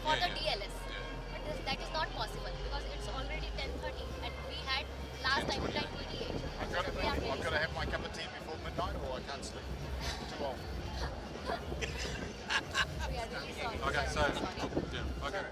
for the DLS. But that is not possible because it's already 10:30 and we had last time 10:28. I've got to have my cup of tea before midnight or I can't sleep. Too old. We are really sorry. Okay, so, Sorry. yeah, okay.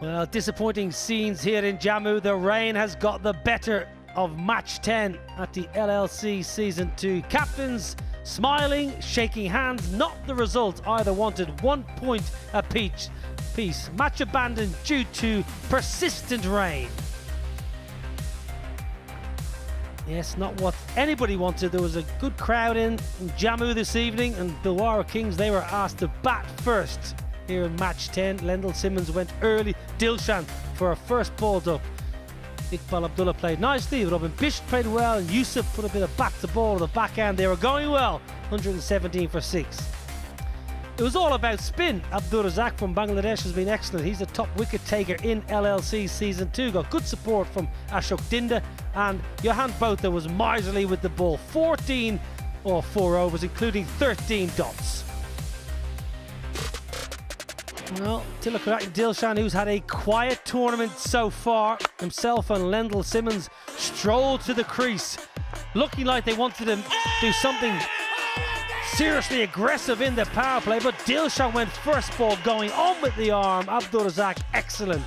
Well, disappointing scenes here in Jammu. The rain has got the better of match 10 at the LLC Season 2. Captains smiling, shaking hands, not the result either wanted. 1 point apiece. Match abandoned due to persistent rain. Yes, not what anybody wanted. There was a good crowd in Jammu this evening, and Bhilwara Kings, they were asked to bat first here in match 10. Lendl Simmons went early. Dilshan for a first ball up. Iqbal Abdullah played nicely. Robin Bist played well, and Yusuf put a bit of back to ball on the backhand. They were going well. 117 for 6. It was all about spin. Abdur Razak from Bangladesh has been excellent. He's the top wicket taker in LLC Season 2. Got good support from Ashok Dinda, and Johan Botha was miserly with the ball. 14 or 4 overs, including 13 dots. Well, Tillakaratne Dilshan, who's had a quiet tournament so far, himself and Lendl Simmons strolled to the crease, looking like they wanted to do something seriously aggressive in the power play, but Dilshan went first ball, going on with the arm. Abdur Razak, excellent.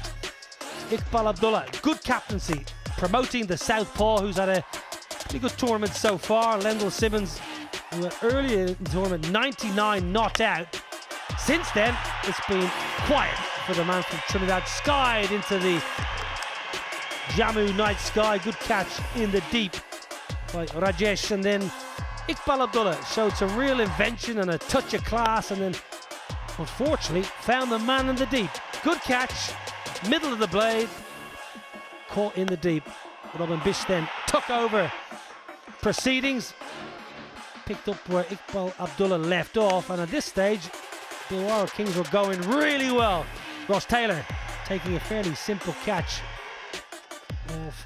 Iqbal Abdullah, good captaincy, promoting the southpaw, who's had a pretty good tournament so far. Lendl Simmons, who went earlier in the tournament, 99 not out. Since then, it's been quiet for the man from Trinidad. Skied into the Jammu night sky. Good catch in the deep by Rajesh, and then Iqbal Abdullah showed some real invention and a touch of class, and then unfortunately found the man in the deep. Good catch, middle of the blade, caught in the deep. Robin Bist then took over proceedings, picked up where Iqbal Abdullah left off, and at this stage the Bhilwara Kings were going really well. Ross Taylor taking a fairly simple catch of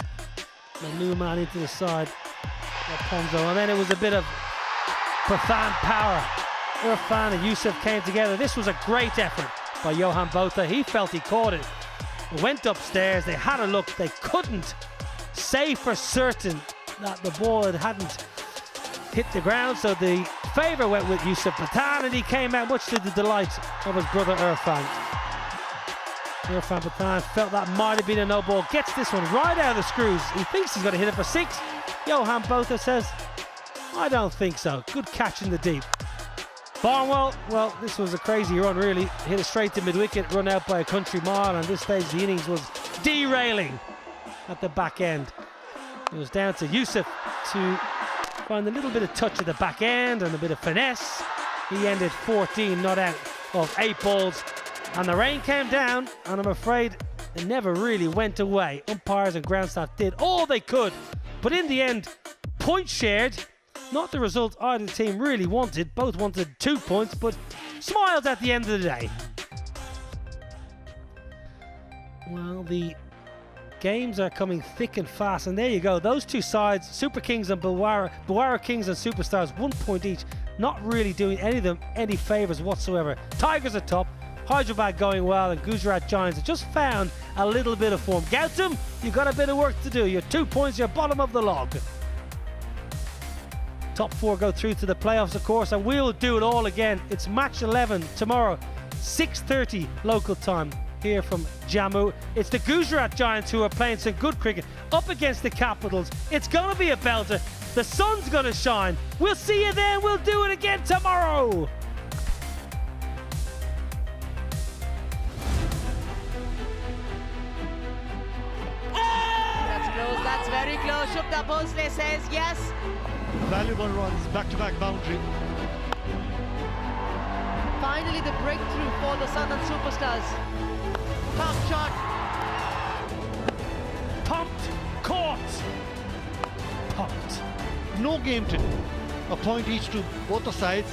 the new man into the side. Ponzo, and then it was a bit of profound power. Irfan and Yusuf came together. This was a great effort by Johan Botha. He felt he caught it. Went upstairs, they had a look, they couldn't say for certain that the ball hadn't hit the ground, so the favour went with Yusuf Pathan, and he came out much to the delight of his brother Irfan. Irfan Pathan felt that might have been a no ball, gets this one right out of the screws. He thinks he's going to hit it for 6. Johan Botha says, I don't think so. Good catch in the deep. Barnwell, well, this was a crazy run really. Hit it straight to mid-wicket, run out by a country mile, and this stage the innings was derailing at the back end. It was down to Yusuf to find a little bit of touch at the back end and a bit of finesse. He ended 14 not out of 8 balls, and the rain came down, and I'm afraid it never really went away. Umpires and ground staff did all they could, but in the end, points shared, not the result either team really wanted. Both wanted 2 points, but smiled at the end of the day. Well, the games are coming thick and fast, and there you go. Those two sides, Super Kings and Bhilwara Kings and Superstars, 1 point each, not really doing any of them any favours whatsoever. Tigers are top, Hyderabad going well, and Gujarat Giants have just found a little bit of form. Gautam, you've got a bit of work to do. You're 2 points, you're bottom of the log. Top 4 go through to the playoffs, of course, and we'll do it all again. It's match 11 tomorrow, 6:30 local time here from Jammu. It's the Gujarat Giants who are playing some good cricket up against the Capitals. It's going to be a belter. The sun's going to shine. We'll see you then. We'll do it again tomorrow. That's close, that's very close. Shubhda Bhosle says yes. Valuable runs, back-to-back boundary. Finally the breakthrough for the Southern Superstars. Top shot. Pumped, caught, pumped. No game today. A point each to both the sides.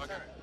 Okay.